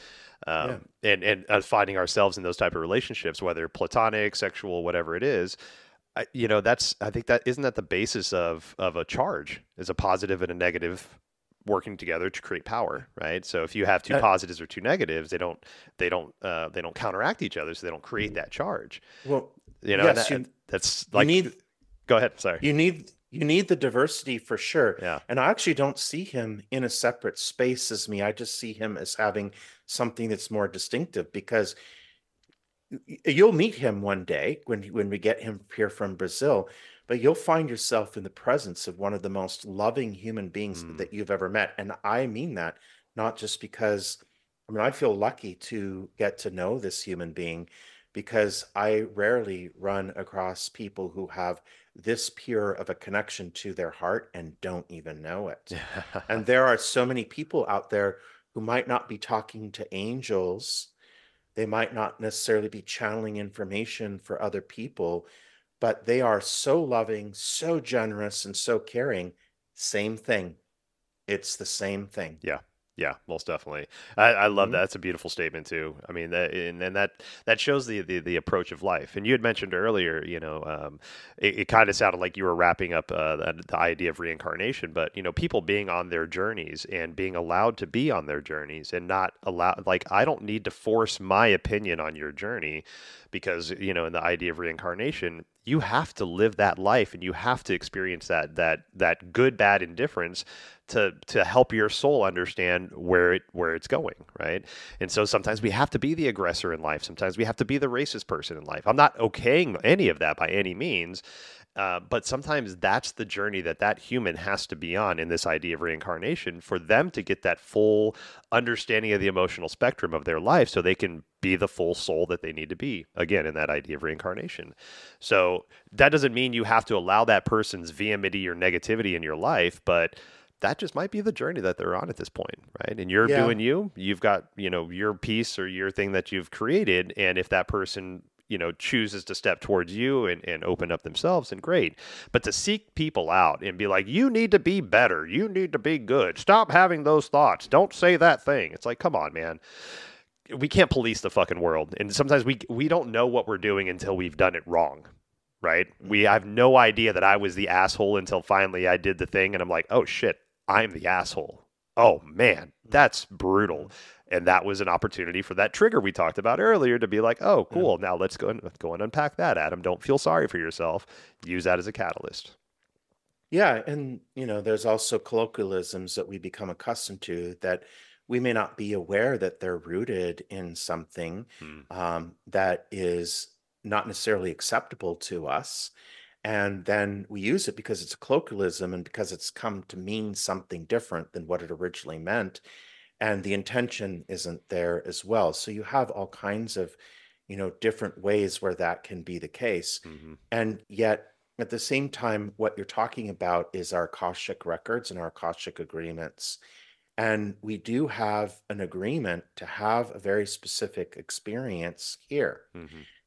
Speaker 2: Yeah.
Speaker 1: and finding ourselves in those type of relationships, whether platonic, sexual, whatever it is, I think that isn't that the basis of a charge is a positive and a negative working together to create power, right? So if you have two
Speaker 2: Uh,
Speaker 1: positives or two negatives, they don't counteract each other, so they don't create that charge.
Speaker 2: well,
Speaker 1: And
Speaker 2: yes,
Speaker 1: that's
Speaker 2: you
Speaker 1: like,
Speaker 2: need
Speaker 1: go ahead. Sorry.
Speaker 2: you need the diversity for sure.
Speaker 1: Yeah.
Speaker 2: And I actually don't see him in a separate space as me. I just see him as having something that's more distinctive, because you'll meet him one day when we get him here from Brazil, but you'll find yourself in the presence of one of the most loving human beings
Speaker 1: Mm.
Speaker 2: that you've ever met. And I mean that, not just because, I mean, I feel lucky to get to know this human being, because I rarely run across people who have this pure of a connection to their heart and don't even know it. And there are so many people out there who might not be talking to angels, they might not necessarily be channeling information for other people, but they are so loving, so generous, and so caring. Same thing. It's the same thing.
Speaker 1: Yeah. Yeah, most definitely. I love
Speaker 2: Hmm.
Speaker 1: that. That's a beautiful statement too. I mean, and that shows the approach of life. And you had mentioned earlier, it kind of sounded like you were wrapping up the idea of reincarnation. But people being on their journeys and being allowed to be on their journeys and not allow, like, I don't need to force my opinion on your journey, because in the idea of reincarnation, you have to live that life and you have to experience that good, bad, indifference to help your soul understand where it's going, right? And so sometimes we have to be the aggressor in life. Sometimes we have to be the racist person in life. I'm not okaying any of that by any means, but sometimes that's the journey that human has to be on in this idea of reincarnation for them to get that full understanding of the emotional spectrum of their life, so they can be the full soul that they need to be, again, in that idea of reincarnation. So that doesn't mean you have to allow that person's vehemency or negativity in your life, but that just might be the journey that they're on at this point, right? And you're
Speaker 2: Yeah.
Speaker 1: doing you've got, your piece or your thing that you've created. And if that person chooses to step towards you and open up themselves, and great. But to seek people out and be like, you need to be better, you need to be good, stop having those thoughts, don't say that thing. It's like, come on, man. We can't police the fucking world. And sometimes we don't know what we're doing until we've done it wrong. Right? We
Speaker 2: Mhm.
Speaker 1: have no idea that I was the asshole until finally I did the thing and I'm like, "Oh shit, I'm the asshole." Oh man, that's brutal.
Speaker 2: Mhm.
Speaker 1: And that was an opportunity for that trigger we talked about earlier to be like, "Oh,
Speaker 2: Yeah.
Speaker 1: cool. Now let's go and unpack that, Adam. Don't feel sorry for yourself. Use that as a catalyst."
Speaker 2: Yeah, and there's also colloquialisms that we become accustomed to that we may not be aware that they're rooted in something
Speaker 1: Hmm.
Speaker 2: that is not necessarily acceptable to us. And then we use it because it's a colloquialism and because it's come to mean something different than what it originally meant. And the intention isn't there as well. So you have all kinds of, different ways where that can be the case.
Speaker 1: Hmm.
Speaker 2: And yet, at the same time, what you're talking about is our Akashic records and our Akashic agreements. And we do have an agreement to have a very specific experience here.
Speaker 1: Hmm.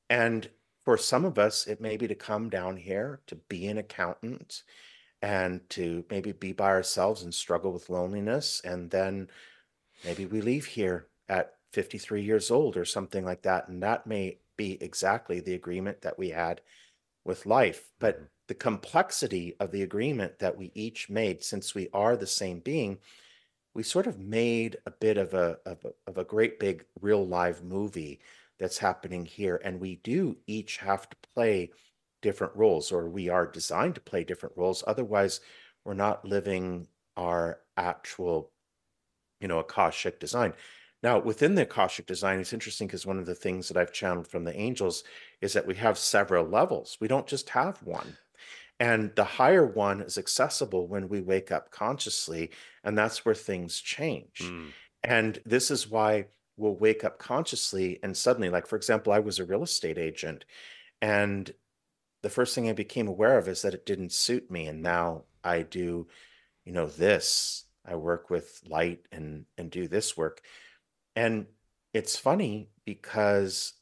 Speaker 2: And for some of us, it may be to come down here to be an accountant and to maybe be by ourselves and struggle with loneliness. And then maybe we leave here at 53 years old or something like that. And that may be exactly the agreement that we had with life.
Speaker 1: Hmm.
Speaker 2: But the complexity of the agreement that we each made, since we are the same being, we sort of made a bit of a great big real live movie that's happening here. And we do each have to play different roles, or we are designed to play different roles. Otherwise, we're not living our actual Akashic design. Now, within the Akashic design, it's interesting because one of the things that I've channeled from the angels is that we have several levels. We don't just have one. And the higher one is accessible when we wake up consciously, and that's where things change.
Speaker 1: Hmm.
Speaker 2: And this is why we'll wake up consciously and suddenly, like for example, I was a real estate agent, and the first thing I became aware of is that it didn't suit me. And now I do, this. I work with light and do this work. And it's funny because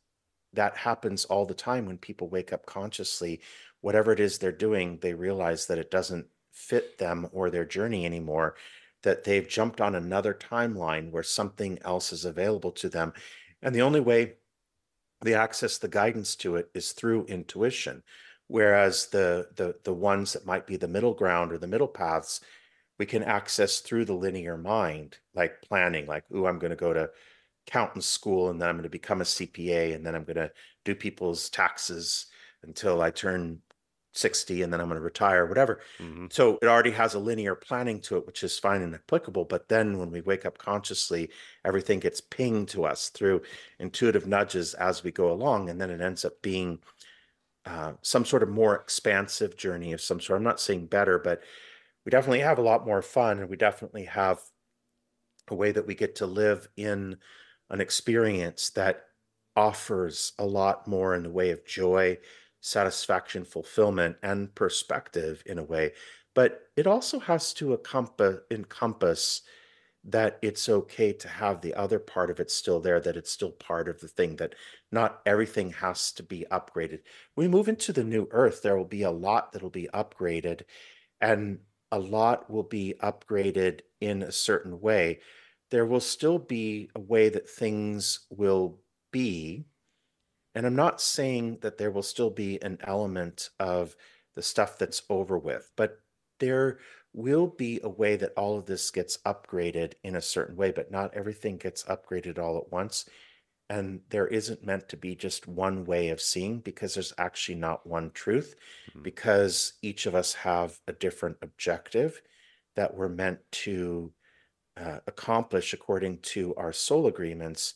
Speaker 2: that happens all the time when people wake up consciously. Whatever it is they're doing, they realize that it doesn't fit them or their journey anymore, that they've jumped on another timeline where something else is available to them. And the only way they access the guidance to it is through intuition. Whereas the ones that might be the middle ground or the middle paths, we can access through the linear mind, like planning, like, ooh, I'm going to go to accountant school and then I'm going to become a CPA and then I'm going to do people's taxes until I turn 60 and then I'm going to retire, whatever.
Speaker 1: Hmm.
Speaker 2: So it already has a linear planning to it, which is fine and applicable. But then when we wake up consciously, everything gets pinged to us through intuitive nudges as we go along. And then it ends up being some sort of more expansive journey of some sort. I'm not saying better, but we definitely have a lot more fun and we definitely have a way that we get to live in an experience that offers a lot more in the way of joy, satisfaction, fulfillment, and perspective in a way. But it also has to encompass that it's okay to have the other part of it still there, that it's still part of the thing, that not everything has to be upgraded. When we move into the new earth, there will be a lot that'll be upgraded, and a lot will be upgraded in a certain way. There will still be a way that things will be. And I'm not saying that there will still be an element of the stuff that's over with, but there will be a way that all of this gets upgraded in a certain way, but not everything gets upgraded all at once. And there isn't meant to be just one way of seeing because there's actually not one truth,
Speaker 1: Hmm.
Speaker 2: because each of us have a different objective that we're meant to accomplish according to our soul agreements.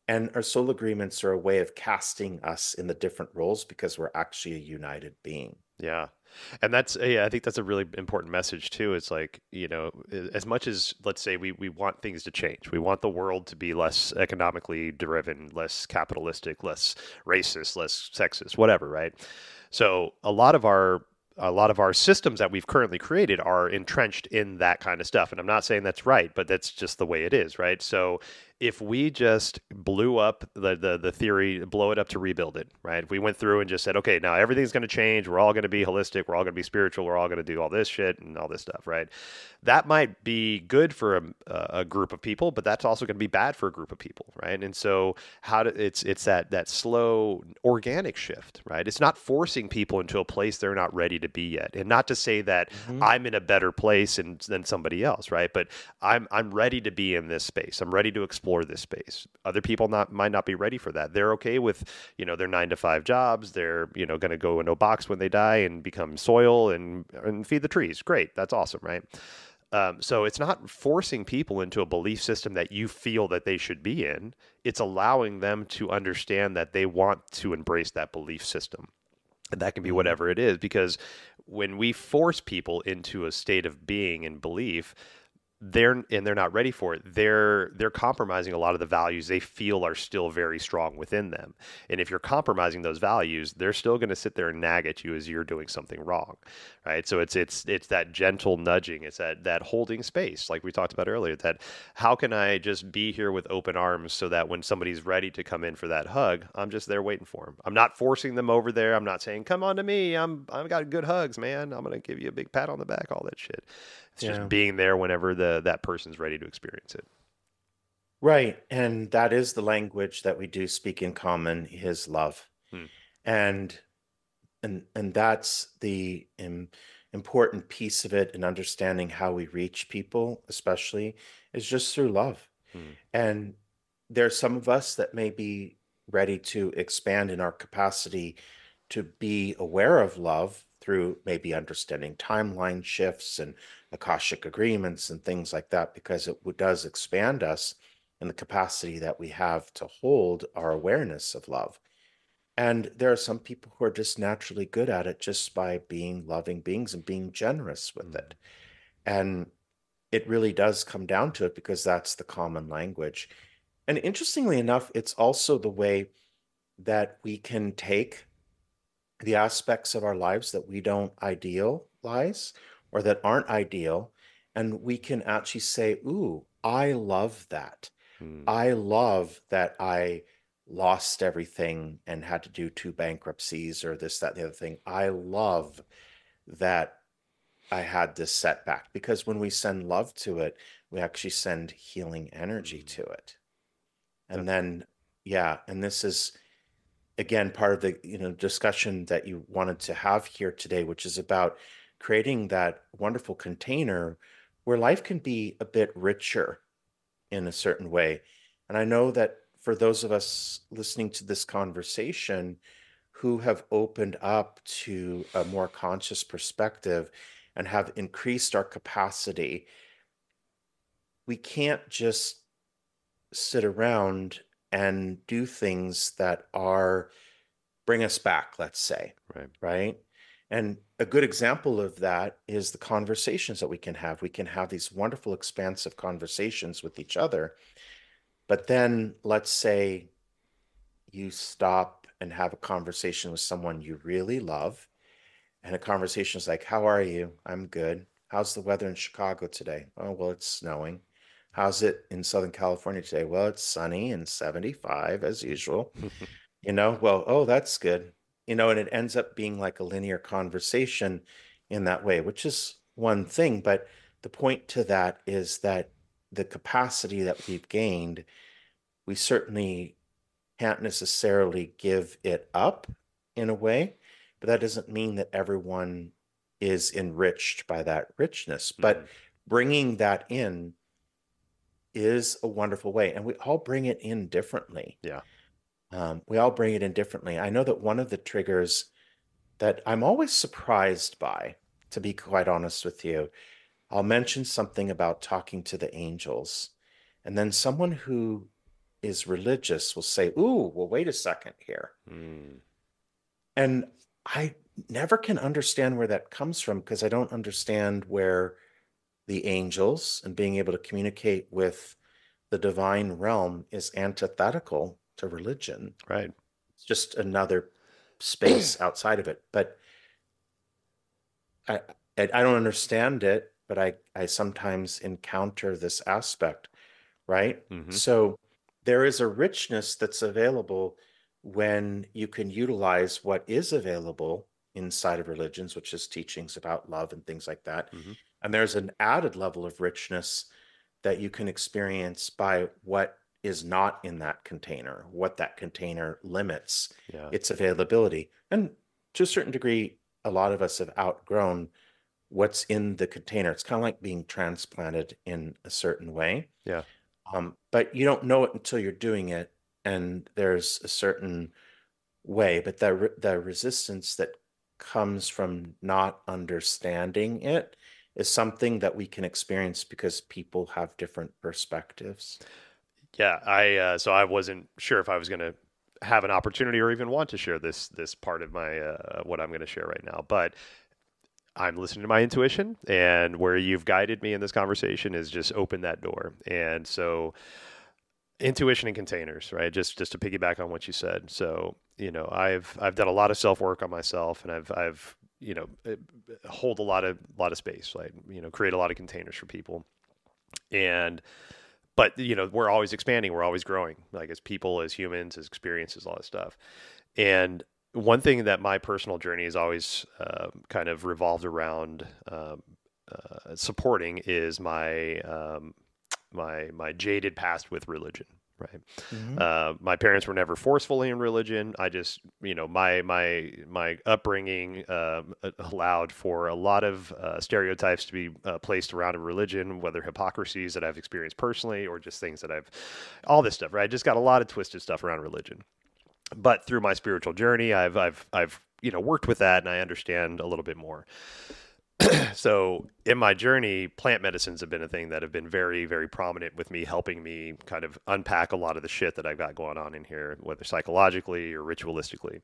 Speaker 2: And our soul agreements are a way of casting us in the different roles because we're actually a united being.
Speaker 1: Yeah. And that's, yeah, I think that's a really important message too. It's like, as much as, let's say, we want things to change, we want the world to be less economically driven, less capitalistic, less racist, less sexist, whatever, right? So a lot of our systems that we've currently created are entrenched in that kind of stuff. And I'm not saying that's right, but that's just the way it is, right? So if we just blew up the theory, blow it up to rebuild it, right? If we went through and just said, okay, now everything's going to change. We're all going to be holistic. We're all going to be spiritual. We're all going to do all this shit and all this stuff, right? That might be good for a group of people, but that's also going to be bad for a group of people, right? And so it's that slow organic shift, right? It's not forcing people into a place they're not ready to be yet, and not to say that
Speaker 2: Hmm.
Speaker 1: I'm in a better place than somebody else, right? But I'm ready to be in this space. I'm ready to explore this space. Other people not might not be ready for that. They're okay with their 9 to 5 jobs. They're going to go in a box when they die and become soil and feed the trees. Great, that's awesome, right? So it's not forcing people into a belief system that you feel that they should be in. It's allowing them to understand that they want to embrace that belief system. And that can be
Speaker 2: Hmm.
Speaker 1: whatever it is, because when we force people into a state of being and belief, they're not ready for it. They're compromising a lot of the values they feel are still very strong within them. And if you're compromising those values, they're still going to sit there and nag at you as you're doing something wrong, right? So it's that gentle nudging. It's that holding space, like we talked about earlier. That how can I just be here with open arms so that when somebody's ready to come in for that hug, I'm just there waiting for them. I'm not forcing them over there. I'm not saying come on to me. I've got good hugs, man. I'm gonna give you a big pat on the back, all that shit. It's just
Speaker 2: Yeah.
Speaker 1: being there whenever that person's ready to experience it.
Speaker 2: Right. And that is the language that we do speak in common, is love.
Speaker 1: Hmm.
Speaker 2: And and that's the important piece of it, and understanding how we reach people, especially, is just through love.
Speaker 1: Hmm.
Speaker 2: And there's some of us that may be ready to expand in our capacity to be aware of love through maybe understanding timeline shifts and Akashic agreements and things like that, because it does expand us in the capacity that we have to hold our awareness of love. And there are some people who are just naturally good at it just by being loving beings and being generous with
Speaker 1: Hmm.
Speaker 2: it. And it really does come down to it, because that's the common language. And interestingly enough, it's also the way that we can take the aspects of our lives that we don't idealize or that aren't ideal, and we can actually say, ooh, I love that.
Speaker 1: Hmm.
Speaker 2: I love that I lost everything and had to do 2 bankruptcies or this, that, and the other thing. I love that I had this setback, because when we send love to it, we actually send healing energy
Speaker 1: Hmm.
Speaker 2: to it. And
Speaker 1: That,
Speaker 2: then, yeah, and this is again part of the discussion that you wanted to have here today, which is about creating that wonderful container where life can be a bit richer in a certain way. And I know that for those of us listening to this conversation who have opened up to a more conscious perspective and have increased our capacity, we can't just sit around and do things that are bring us back, let's say,
Speaker 1: right.
Speaker 2: right? And a good example of that is the conversations that we can have. We can have these wonderful, expansive conversations with each other. But then let's say you stop and have a conversation with someone you really love. And a conversation is like, how are you? I'm good. How's the weather in Chicago today? Oh, well, it's snowing. How's it in Southern California today? Well, it's sunny and 75 as usual. Well, oh, that's good. And it ends up being like a linear conversation in that way, which is one thing. But the point to that is that the capacity that we've gained, we certainly can't necessarily give it up in a way, but that doesn't mean that everyone is enriched by that richness. But
Speaker 1: Hmm.
Speaker 2: bringing that in is a wonderful way, and we all bring it in differently.
Speaker 1: Yeah.
Speaker 2: We all bring it in differently. I know that one of the triggers that I'm always surprised by, to be quite honest with you, I'll mention something about talking to the angels, and then someone who is religious will say, ooh, well, wait a second here.
Speaker 1: Hmm.
Speaker 2: And I never can understand where that comes from, because I don't understand where the angels and being able to communicate with the divine realm is antithetical to religion.
Speaker 1: Right.
Speaker 2: It's just another space outside of it. But I I don't understand it, but I sometimes encounter this aspect, right?
Speaker 1: Hmm.
Speaker 2: So there is a richness that's available when you can utilize what is available inside of religions, which is teachings about love and things like that.
Speaker 1: Hmm.
Speaker 2: And there's an added level of richness that you can experience by what is not in that container, what that container limits
Speaker 1: Yeah.
Speaker 2: its availability. And to a certain degree, a lot of us have outgrown what's in the container. It's kind of like being transplanted in a certain way.
Speaker 1: Yeah.
Speaker 2: But you don't know it until you're doing it. And there's a certain way, but the resistance that comes from not understanding it is something that we can experience because people have different perspectives.
Speaker 1: Yeah. So I wasn't sure if I was going to have an opportunity or even want to share this part of my what I'm going to share right now, but I'm listening to my intuition, and where you've guided me in this conversation is just open that door. And so intuition and containers, right? Just to piggyback on what you said. So, I've done a lot of self-work on myself, and I've hold a lot of space, like, create a lot of containers for people. And but we're always expanding, we're always growing, like as people, as humans, as experiences, all that stuff. And one thing that my personal journey has always kind of revolved around supporting is my jaded past with religion. Right.
Speaker 2: Hmm.
Speaker 1: My parents were never forcefully in religion. I just, my upbringing allowed for a lot of stereotypes to be placed around a religion, whether hypocrisies that I've experienced personally or just things that all this stuff. Right. I just got a lot of twisted stuff around religion. But through my spiritual journey, I've worked with that, and I understand a little bit more. So in my journey, plant medicines have been a thing that have been very, very prominent with me, helping me kind of unpack a lot of the shit that I've got going on in here, whether psychologically or ritualistically.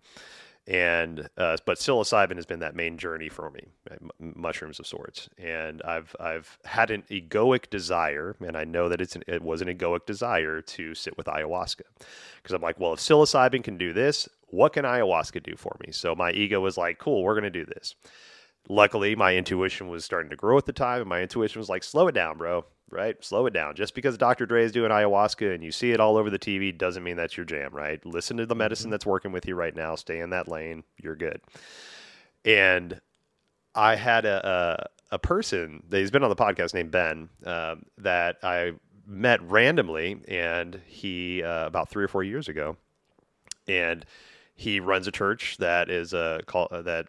Speaker 1: And but psilocybin has been that main journey for me, right? Mushrooms of sorts. And I've had an egoic desire, and I know that it was an egoic desire to sit with ayahuasca, because I'm like, well, if psilocybin can do this, what can ayahuasca do for me? So my ego was like, cool, we're gonna do this. Luckily, my intuition was starting to grow at the time, and my intuition was like, slow it down, bro. Right? Slow it down. Just because Dr. Dre is doing ayahuasca and you see it all over the TV doesn't mean that's your jam, right? Listen to the medicine
Speaker 2: Hmm.
Speaker 1: that's working with you right now. Stay in that lane. You're good. And I had a person that he's been on the podcast named Ben that I met randomly, and he about 3 or 4 years ago, and he runs a church that is that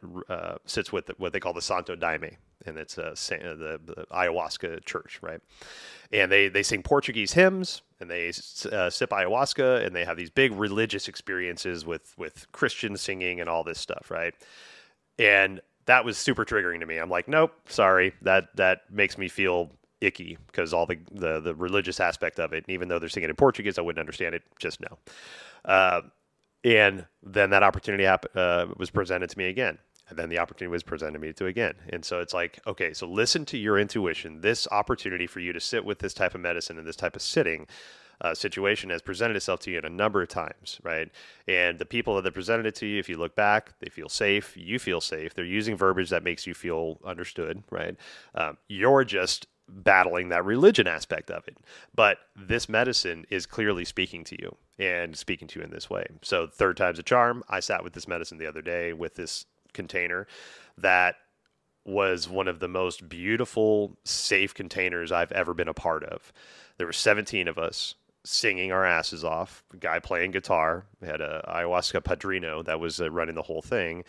Speaker 1: sits with what they call the Santo Daime, and it's the ayahuasca church, right? And they sing Portuguese hymns, and they sip ayahuasca, and they have these big religious experiences with Christian singing and all this stuff, right? And that was super triggering to me. I'm like, nope, sorry, that makes me feel icky, because all the religious aspect of it, and even though they're singing in Portuguese, I wouldn't understand it. Just no. Uh, and then that opportunity was presented to me again. And then the opportunity was presented to me to again. And so it's like, okay, so listen to your intuition. This opportunity for you to sit with this type of medicine and this type of situation has presented itself to you in a number of times, right? And the people that presented it to you, if you look back, they feel safe. You feel safe. They're using verbiage that makes you feel understood, right? You're just battling that religion aspect of it. But this medicine is clearly speaking to you, and speaking to you in this way. So third time's a charm. I sat with this medicine the other day with this container that was one of the most beautiful, safe containers I've ever been a part of. There were 17 of us singing our asses off, a guy playing guitar. We had a ayahuasca padrino that was running the whole thing.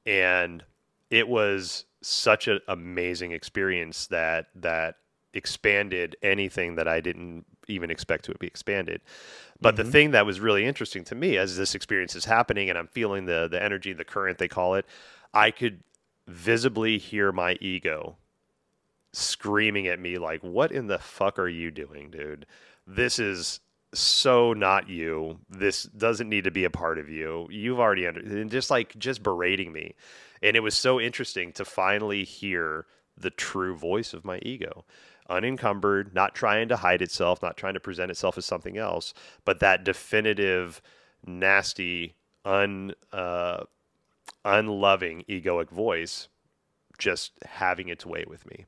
Speaker 1: And it was such an amazing experience that expanded anything that I didn't even expect to be expanded. But the
Speaker 2: Hmm.
Speaker 1: thing that was really interesting to me as this experience is happening, and I'm feeling the energy, the current they call it, I could visibly hear my ego screaming at me like, "What in the fuck are you doing, dude? This is so not you. This doesn't need to be a part of you. You've already and just berating me." And it was so interesting to finally hear the true voice of my ego, unencumbered, not trying to hide itself, not trying to present itself as something else, but that definitive, nasty, unloving egoic voice just having its way with me.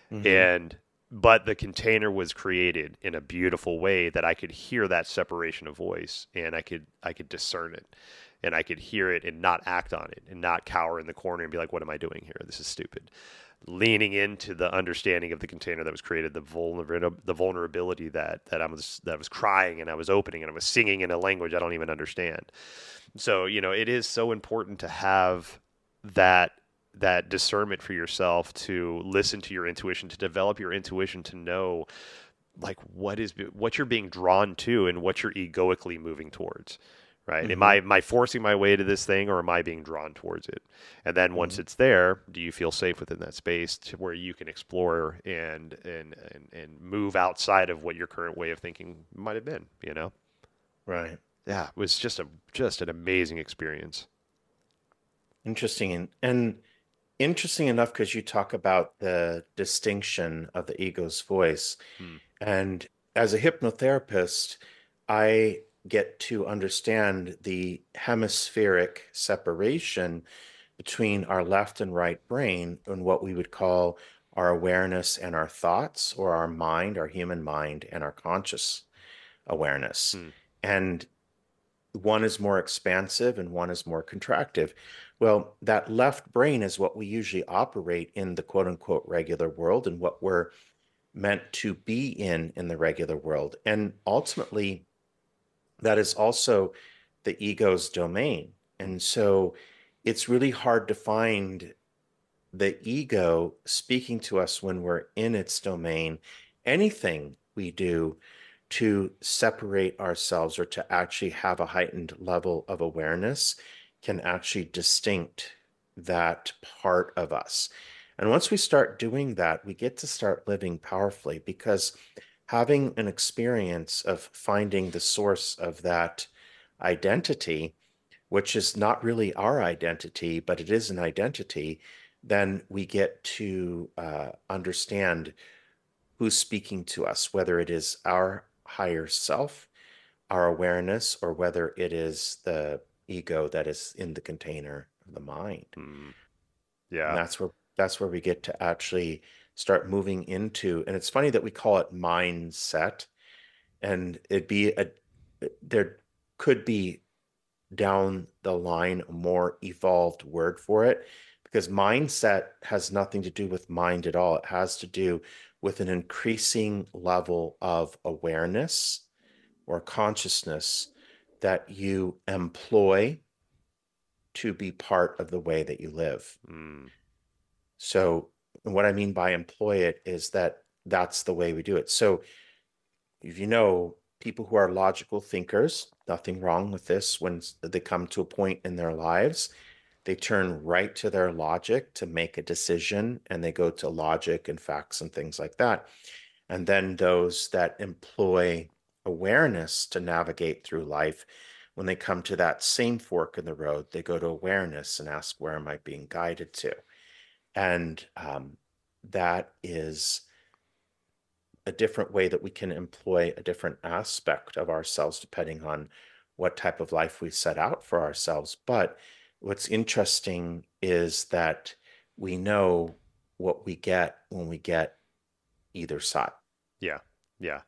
Speaker 2: Hmm.
Speaker 1: and but the container was created in a beautiful way that I could hear that separation of voice, and I could discern it, and I could hear it and not act on it, and not cower in the corner and be like, what am I doing here? This is stupid. Leaning into the understanding of the container that was created, the vulnerability that I was crying, and I was opening, and I was singing in a language I don't even understand. So, it is so important to have that discernment for yourself, to listen to your intuition, to develop your intuition, to know like what you're being drawn to and what you're egoically moving towards. Right? Am I
Speaker 2: Hmm.
Speaker 1: am I forcing my way to this thing, or am I being drawn towards it? And then once
Speaker 2: Hmm.
Speaker 1: it's there, do you feel safe within that space to where you can explore and move outside of what your current way of thinking might have been, you know?
Speaker 2: Right.
Speaker 1: Yeah, it was just an amazing experience.
Speaker 2: Interesting. And interesting enough, because you talk about the distinction of the ego's voice.
Speaker 1: Hmm.
Speaker 2: And as a hypnotherapist, I get to understand the hemispheric separation between our left and right brain and what we would call our awareness and our thoughts, or our mind, our human mind, and our conscious awareness.
Speaker 1: Hmm.
Speaker 2: And one is more expansive and one is more contractive. Well, that left brain is what we usually operate in the quote unquote regular world, and what we're meant to be in the regular world. And ultimately, that is also the ego's domain. And so it's really hard to find the ego speaking to us when we're in its domain. Anything we do to separate ourselves or to actually have a heightened level of awareness can actually distinct that part of us. And once we start doing that, we get to start living powerfully, because having an experience of finding the source of that identity, which is not really our identity, but it is an identity, then we get to understand who's speaking to us, whether it is our higher self, our awareness, or whether it is the ego that is in the container of the mind.
Speaker 1: Hmm.
Speaker 2: And
Speaker 1: Yeah.
Speaker 2: that's where we get to actually start moving into, and it's funny that we call it mindset, and there could be down the line a more evolved word for it, because mindset has nothing to do with mind at all. It has to do with an increasing level of awareness or consciousness that you employ to be part of the way that you live.
Speaker 1: Hmm.
Speaker 2: So, what I mean by employ it is that that's the way we do it. So, if you know people who are logical thinkers, nothing wrong with this. When they come to a point in their lives, they turn right to their logic to make a decision, and they go to logic and facts and things like that. And then those that employ awareness to navigate through life, when they come to that same fork in the road, they go to awareness and ask, where am I being guided to? And that is a different way that we can employ a different aspect of ourselves depending on what type of life we set out for ourselves. But what's interesting is that we know what we get when we get either side.
Speaker 1: Yeah. Yeah.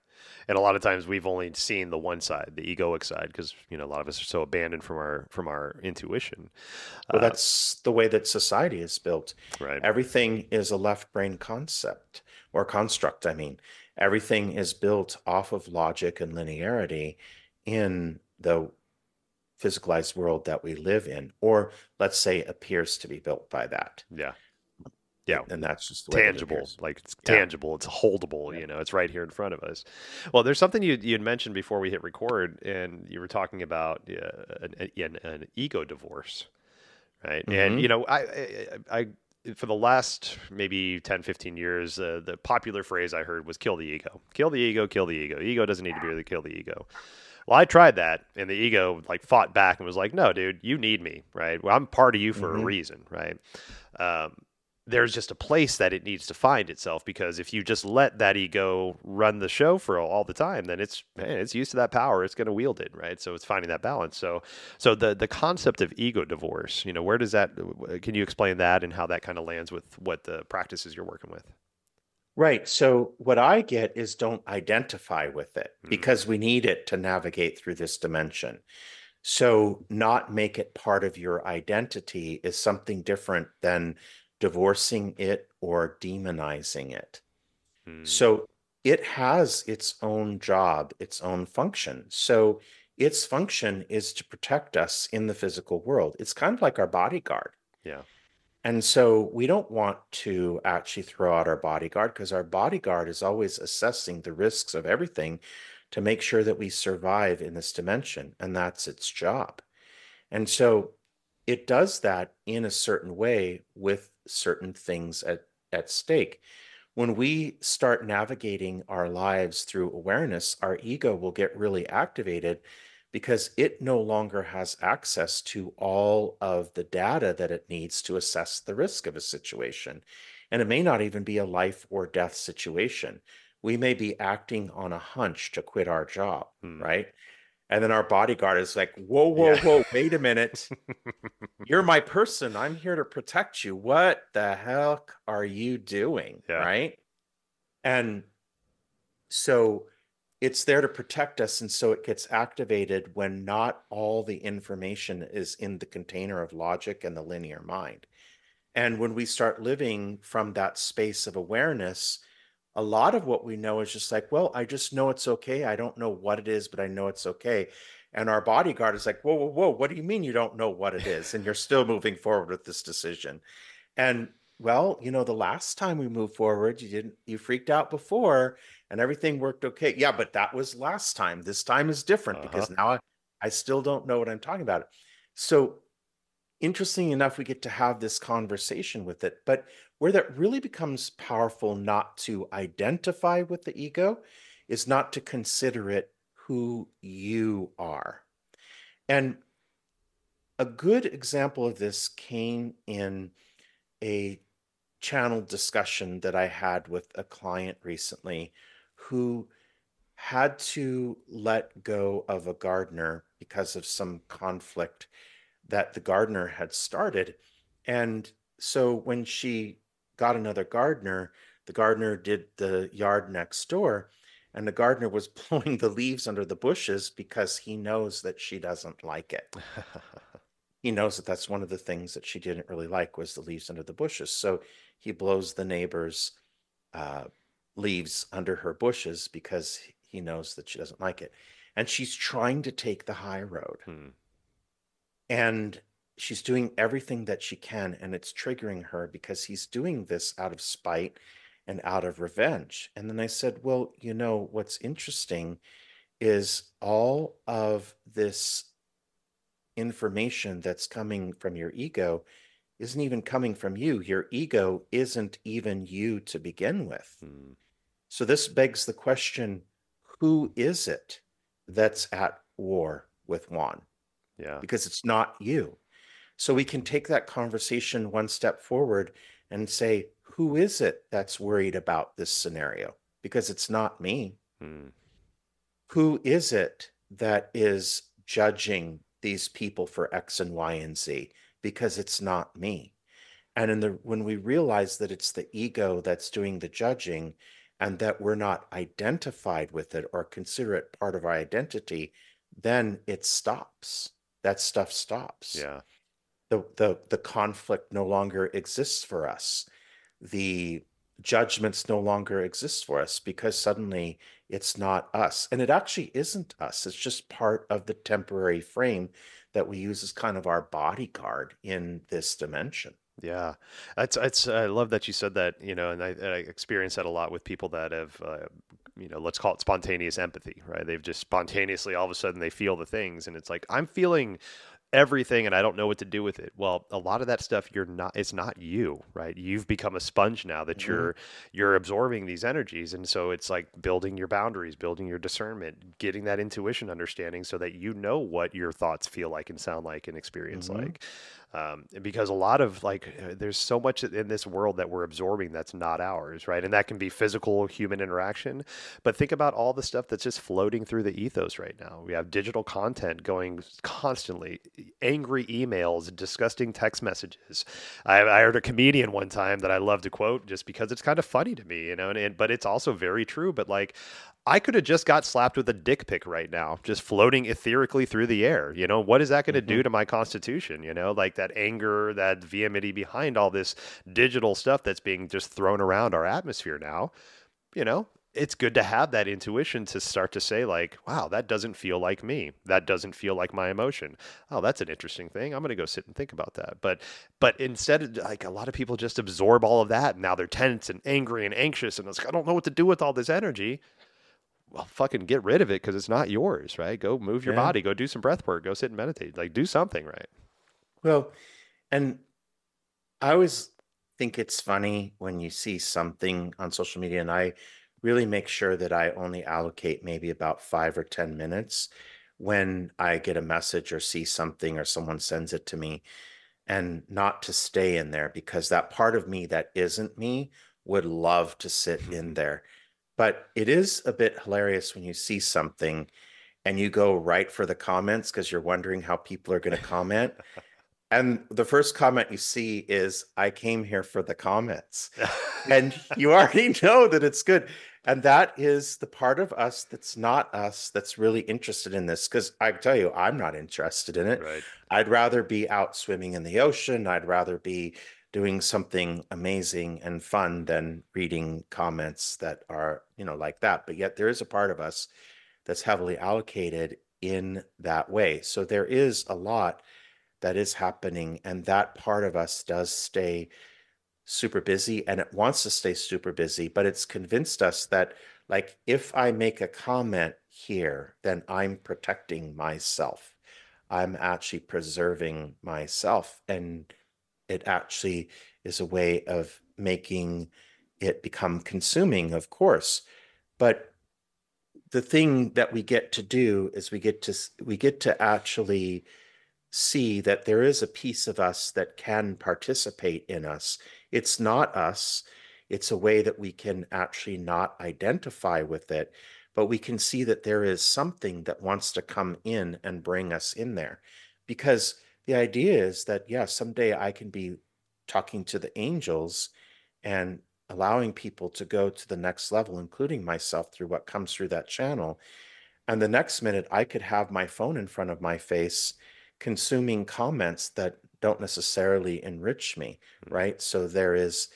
Speaker 1: And a lot of times we've only seen the one side, the egoic side, because a lot of us are so abandoned from our intuition.
Speaker 2: Well,
Speaker 1: Uh,
Speaker 2: that's the way that society is built.
Speaker 1: right.
Speaker 2: Everything is a left brain concept, or construct. I mean, everything is built off of logic and linearity in the physicalized world that we live in, or let's say appears to be built by that.
Speaker 1: Yeah. Yeah.
Speaker 2: And that's just the way that it
Speaker 1: Tangible,
Speaker 2: appears.
Speaker 1: like it's
Speaker 2: Yeah.
Speaker 1: tangible, it's holdable,
Speaker 2: Yeah.
Speaker 1: it's right here in front of us. Well, there's something you had mentioned before we hit record, and you were talking about an ego divorce, right? And
Speaker 2: Hmm.
Speaker 1: for the last maybe 10, 15 years, the popular phrase I heard was kill the ego. Kill the ego, kill the ego. Ego doesn't need to be really kill the ego. Well, I tried that, and the ego like fought back and was like, "No, dude, you need me, right? Well, I'm part of you for a
Speaker 2: Hmm.
Speaker 1: reason, right?" Um, there's just a place that it needs to find itself, because if you just let that ego run the show for all the time, then it's used to that power, it's going to wield it, right? So it's finding that balance. So the concept of ego divorce, where does that, can you explain that and how that kind of lands with what the practices you're working with?
Speaker 2: Right. So what I get is don't identify with it
Speaker 1: Mm,
Speaker 2: because we need it to navigate through this dimension. So not make it part of your identity is something different than divorcing it or demonizing it.
Speaker 1: mm,
Speaker 2: So it has its own job, its own function. So its function is to protect us in the physical world. It's kind of like our bodyguard.
Speaker 1: yeah.
Speaker 2: And so we don't want to actually throw out our bodyguard because our bodyguard is always assessing the risks of everything to make sure that we survive in this dimension. And that's its job. And so it does that in a certain way with certain things at stake. When we start navigating our lives through awareness, our ego will get really activated because it no longer has access to all of the data that it needs to assess the risk of a situation. And it may not even be a life or death situation. We may be acting on a hunch to quit our job,
Speaker 1: Mm,
Speaker 2: right? And then our bodyguard is like, whoa, whoa,
Speaker 1: yeah.
Speaker 2: whoa, wait a minute. You're my person. I'm here to protect you. What the heck are you doing?
Speaker 1: Yeah.
Speaker 2: Right. And so it's there to protect us. And so it gets activated when not all the information is in the container of logic and the linear mind. And when we start living from that space of awareness, a lot of what we know is just like, well, I just know it's okay. I don't know what it is, but I know it's okay. And our bodyguard is like, whoa, whoa, whoa, what do you mean you don't know what it is? And you're still moving forward with this decision. And well, the last time we moved forward, you freaked out before and everything worked okay. Yeah, but that was last time. This time is different
Speaker 1: Uh-huh.
Speaker 2: because now I still don't know what I'm talking about. So interesting enough, we get to have this conversation with it. But where that really becomes powerful, not to identify with the ego, is not to consider it who you are. And a good example of this came in a channel discussion that I had with a client recently who had to let go of a gardener because of some conflict that the gardener had started. And so when she got another gardener, the gardener did the yard next door, and the gardener was blowing the leaves under the bushes because he knows that she doesn't like it. He knows that that's one of the things that she didn't really like was the leaves under the bushes. So he blows the neighbor's uh, leaves under her bushes because he knows that she doesn't like it. And she's trying to take the high road.
Speaker 1: Hmm.
Speaker 2: And she's doing everything that she can, and it's triggering her because he's doing this out of spite and out of revenge. And then I said, well, what's interesting is all of this information that's coming from your ego isn't even coming from you. Your ego isn't even you to begin with.
Speaker 1: Hmm.
Speaker 2: So this begs the question, who is it that's at war with Juan?
Speaker 1: Yeah.
Speaker 2: Because it's not you. So we can take that conversation one step forward and say, who is it that's worried about this scenario? Because it's not me.
Speaker 1: Hmm.
Speaker 2: Who is it that is judging these people for X and Y and Z? Because it's not me. And when we realize that it's the ego that's doing the judging and that we're not identified with it or consider it part of our identity, then it stops. That stuff stops.
Speaker 1: Yeah.
Speaker 2: The conflict no longer exists for us. The judgments no longer exist for us because suddenly it's not us. And it actually isn't us. It's just part of the temporary frame that we use as kind of our bodyguard in this dimension.
Speaker 1: Yeah, it's. I love that you said that. And I experience that a lot with people that have, let's call it spontaneous empathy, right? They've just spontaneously all of a sudden they feel the things, and it's like I'm feeling everything and I don't know what to do with it. Well, a lot of that stuff it's not you, right? You've become a sponge now that
Speaker 2: Mhm.
Speaker 1: you're absorbing these energies. And so it's like building your boundaries, building your discernment, getting that intuition understanding so that you know what your thoughts feel like and sound like and experience
Speaker 2: Mhm.
Speaker 1: like. Because a lot of there's so much in this world that we're absorbing that's not ours, right? And that can be physical human interaction. But think about all the stuff that's just floating through the ethos right now. We have digital content going constantly, angry emails, disgusting text messages. I heard a comedian one time that I love to quote just because it's kind of funny to me, but it's also very true. But like, I could have just got slapped with a dick pic right now, just floating etherically through the air. What is that going to
Speaker 2: Hmm.
Speaker 1: do to my constitution? Like that anger, that vehemency behind all this digital stuff that's being just thrown around our atmosphere now. You know, it's good to have that intuition to start to say, like, wow, that doesn't feel like me. That doesn't feel like my emotion. Oh, that's an interesting thing. I'm going to go sit and think about that. But instead, like, a lot of people just absorb all of that. And now they're tense and angry and anxious. And it's like, I don't know what to do with all this energy. Well, fucking get rid of it because it's not yours, right? Go move your
Speaker 2: Yeah.
Speaker 1: body, go do some breath work, go sit and meditate, like do something, right?
Speaker 2: Well, and I always think it's funny when you see something on social media, and I really make sure that I only allocate maybe about 5 or 10 minutes when I get a message or see something or someone sends it to me, and not to stay in there because that part of me that isn't me would love to sit in there. But it is a bit hilarious when you see something and you go right for the comments because you're wondering how people are going to comment. And the first comment you see is, I came here for the comments. And you already know that it's good. And that is the part of us that's not us that's really interested in this. Because I tell you, I'm not interested in it.
Speaker 1: Right.
Speaker 2: I'd rather be out swimming in the ocean. I'd rather be doing something amazing and fun than reading comments that are, like that. But yet there is a part of us that's heavily allocated in that way. So there is a lot that is happening, and that part of us does stay super busy and it wants to stay super busy, but it's convinced us that, like, if I make a comment here, then I'm protecting myself. I'm actually preserving myself. And it actually is a way of making it become consuming, of course. But the thing that we get to do is we get to actually see that there is a piece of us that can participate in us. It's not us. It's a way that we can actually not identify with it, but we can see that there is something that wants to come in and bring us in there. Because the idea is that, yeah, someday I can be talking to the angels and allowing people to go to the next level, including myself, through what comes through that channel. And the next minute, I could have my phone in front of my face consuming comments that don't necessarily enrich me, right? So there is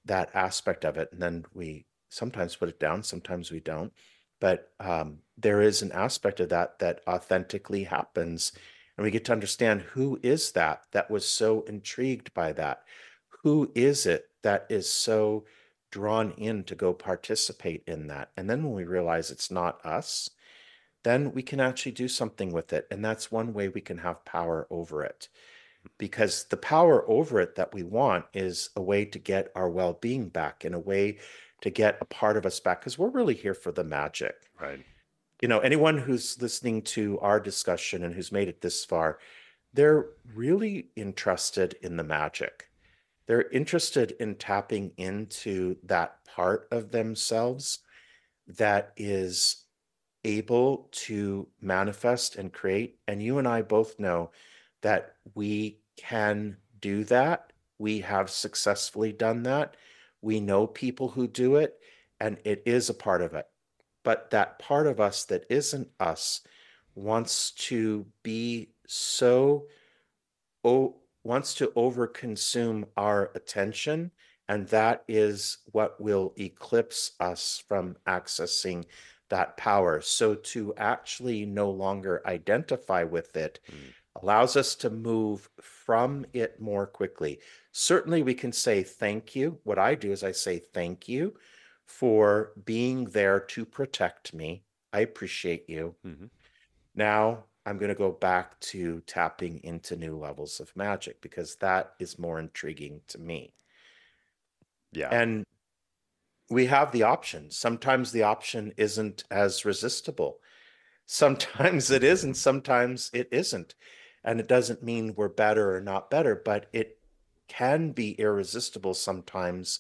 Speaker 2: that aspect of it. And then we sometimes put it down, sometimes we don't. But there is an aspect of that that authentically happens. And we get to understand, who is that was so intrigued by that? Who is it that is so drawn in to go participate in that? And then when we realize it's not us, then we can actually do something with it. And that's one way we can have power over it. Because the power over it that we want is a way to get our well being back, and a way to get a part of us back, because we're really here for the magic.
Speaker 1: Right.
Speaker 2: Anyone who's listening to our discussion and who's made it this far, they're really interested in the magic. They're interested in tapping into that part of themselves that is able to manifest and create. And you and I both know that we can do that. We have successfully done that. We know people who do it, and it is a part of it. But that part of us that isn't us wants to be so wants to overconsume our attention, and that is what will eclipse us from accessing that power. So to actually no longer identify with it
Speaker 1: Mm.
Speaker 2: allows us to move from it more quickly. Certainly, we can say thank you. What I do is I say thank you for being there to protect me. I appreciate you.
Speaker 1: Hmm.
Speaker 2: Now I'm going to go back to tapping into new levels of magic because that is more intriguing to me.
Speaker 1: Yeah.
Speaker 2: And we have the option. Sometimes the option isn't as resistible. Sometimes it is, and sometimes it isn't. And it doesn't mean we're better or not better, but it can be irresistible sometimes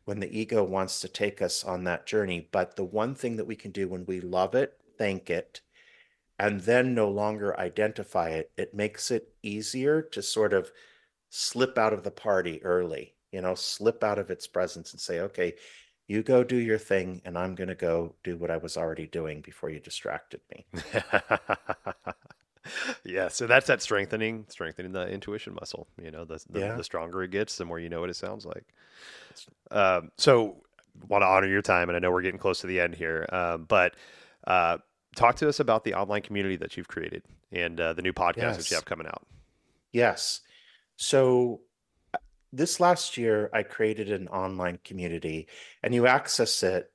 Speaker 2: when the ego wants to take us on that journey. But the one thing that we can do when we love it, thank it, and then no longer identify it, it makes it easier to sort of slip out of the party early, slip out of its presence and say, okay, you go do your thing, and I'm going to go do what I was already doing before you distracted me.
Speaker 1: Yeah, so that's that strengthening the intuition muscle. The
Speaker 2: Yeah.
Speaker 1: stronger it gets, the more you know what it sounds like. So, want to honor your time, and I know we're getting close to the end here, but uh, talk to us about the online community that you've created and the new podcast that you
Speaker 2: Yes.
Speaker 1: have coming out.
Speaker 2: Yes. So this last year, I created an online community, and you access it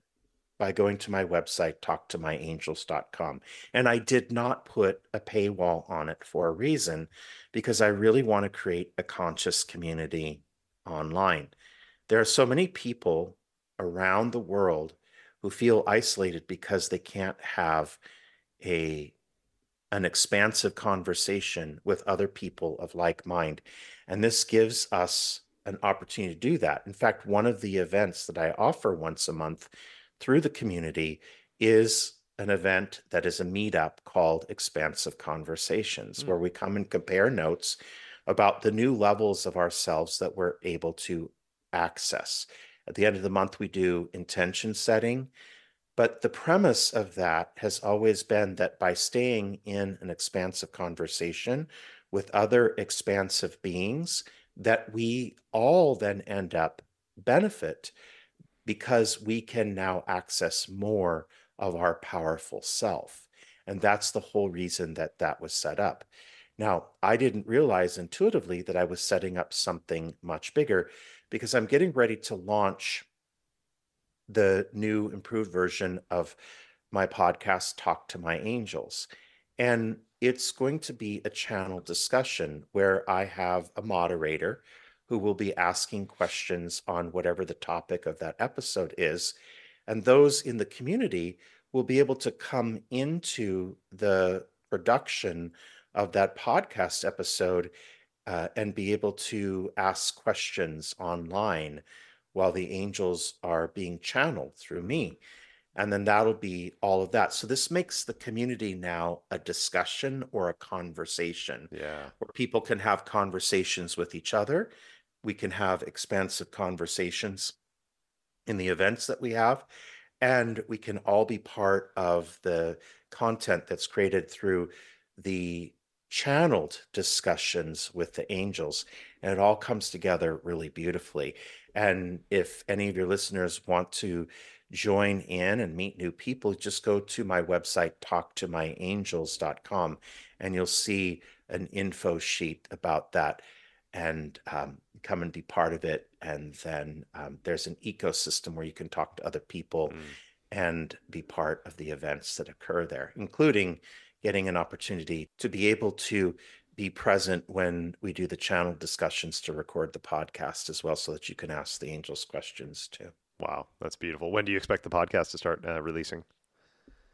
Speaker 2: by going to my website, talktomyangels.com. And I did not put a paywall on it for a reason, because I really want to create a conscious community online. There are so many people around the world who feel isolated because they can't have a an expansive conversation with other people of like mind. And this gives us an opportunity to do that. In fact, one of the events that I offer once a month through the community is an event that is a meetup called Expansive Conversations,
Speaker 1: Hmm.
Speaker 2: where we come and compare notes about the new levels of ourselves that we're able to access. At the end of the month, we do intention setting, but the premise of that has always been that by staying in an expansive conversation with other expansive beings, that we all then end up benefit, because we can now access more of our powerful self. And that's the whole reason that that was set up. Now, I didn't realize intuitively that I was setting up something much bigger, because I'm getting ready to launch the new improved version of my podcast, Talk to My Angels. And it's going to be a channel discussion where I have a moderator who will be asking questions on whatever the topic of that episode is. And those in the community will be able to come into the production of that podcast episode, and be able to ask questions online while the angels are being channeled through me. And then that'll be all of that. So this makes the community now a discussion or a conversation
Speaker 1: Yeah.
Speaker 2: where people can have conversations with each other. We can have expansive conversations in the events that we have, and we can all be part of the content that's created through the channeled discussions with the angels. And it all comes together really beautifully. And if any of your listeners want to join in and meet new people, just go to my website, talktomyangels.com, and you'll see an info sheet about that, and come and be part of it. And then there's an ecosystem where you can talk to other people
Speaker 1: Mm.
Speaker 2: and be part of the events that occur there, including getting an opportunity to be able to be present when we do the channel discussions, to record the podcast as well, so that you can ask the angels questions too.
Speaker 1: Wow, that's beautiful. When do you expect the podcast to start releasing?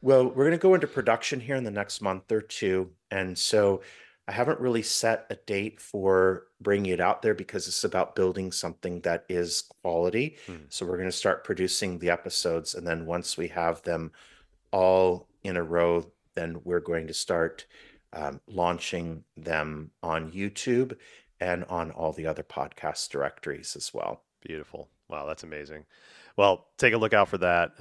Speaker 2: Well, we're going to go into production here in the next month or two. And so I haven't really set a date for bringing it out there, because it's about building something that is quality.
Speaker 1: Hmm.
Speaker 2: So we're going to start producing the episodes. And then once we have them all in a row, then we're going to start launching them on YouTube and on all the other podcast directories as well.
Speaker 1: Beautiful. Wow, that's amazing. Well, take a look out for that.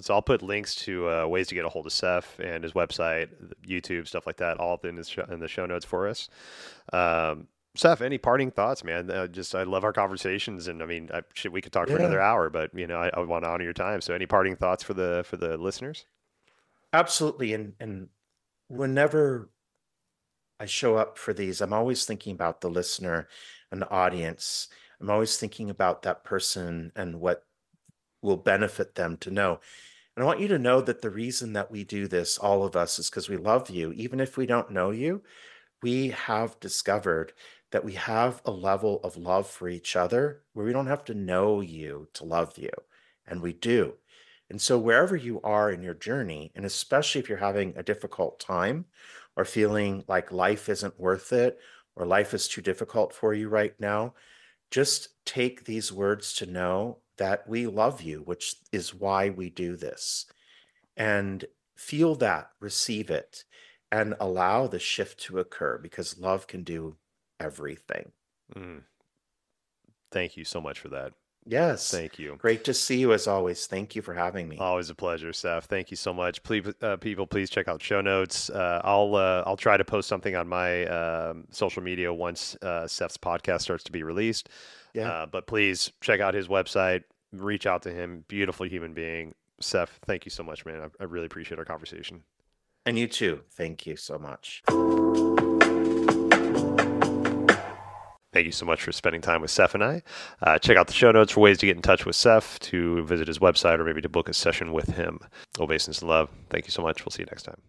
Speaker 1: So I'll put links to ways to get a hold of Seph and his website, YouTube, stuff like that, all in the show notes for us. Seph, any parting thoughts, man? Just I love our conversations, and I mean, we could talk for another
Speaker 2: Yeah,
Speaker 1: hour, but I want to honor your time. So, any parting thoughts for the listeners?
Speaker 2: absolutely. And whenever I show up for these, I'm always thinking about the listener and the audience. I'm always thinking about that person and what will benefit them to know. And I want you to know that the reason that we do this, all of us, is because we love you. Even if we don't know you, we have discovered that we have a level of love for each other where we don't have to know you to love you. And we do. And so, wherever you are in your journey, and especially if you're having a difficult time, or feeling like life isn't worth it or life is too difficult for you right now, just take these words to know that we love you, which is why we do this. And feel that, receive it, and allow the shift to occur because love can do everything.
Speaker 1: Mm, thank you so much for that.
Speaker 2: Yes.
Speaker 1: Thank you.
Speaker 2: Great to see you as always. Thank you for having me.
Speaker 1: Always a pleasure, Seph. Thank you so much. Please, people, please check out show notes. I'll try to post something on my social media once Seph's podcast starts to be released.
Speaker 2: Yeah.
Speaker 1: But please check out his website. Reach out to him. Beautiful human being, Seph. Thank you so much, man. I really appreciate our conversation.
Speaker 2: And you too. Thank you so much.
Speaker 1: Thank you so much for spending time with Seph and I. Check out the show notes for ways to get in touch with Seph, to visit his website, or maybe to book a session with him. Obeisance and love. Thank you so much. We'll see you next time.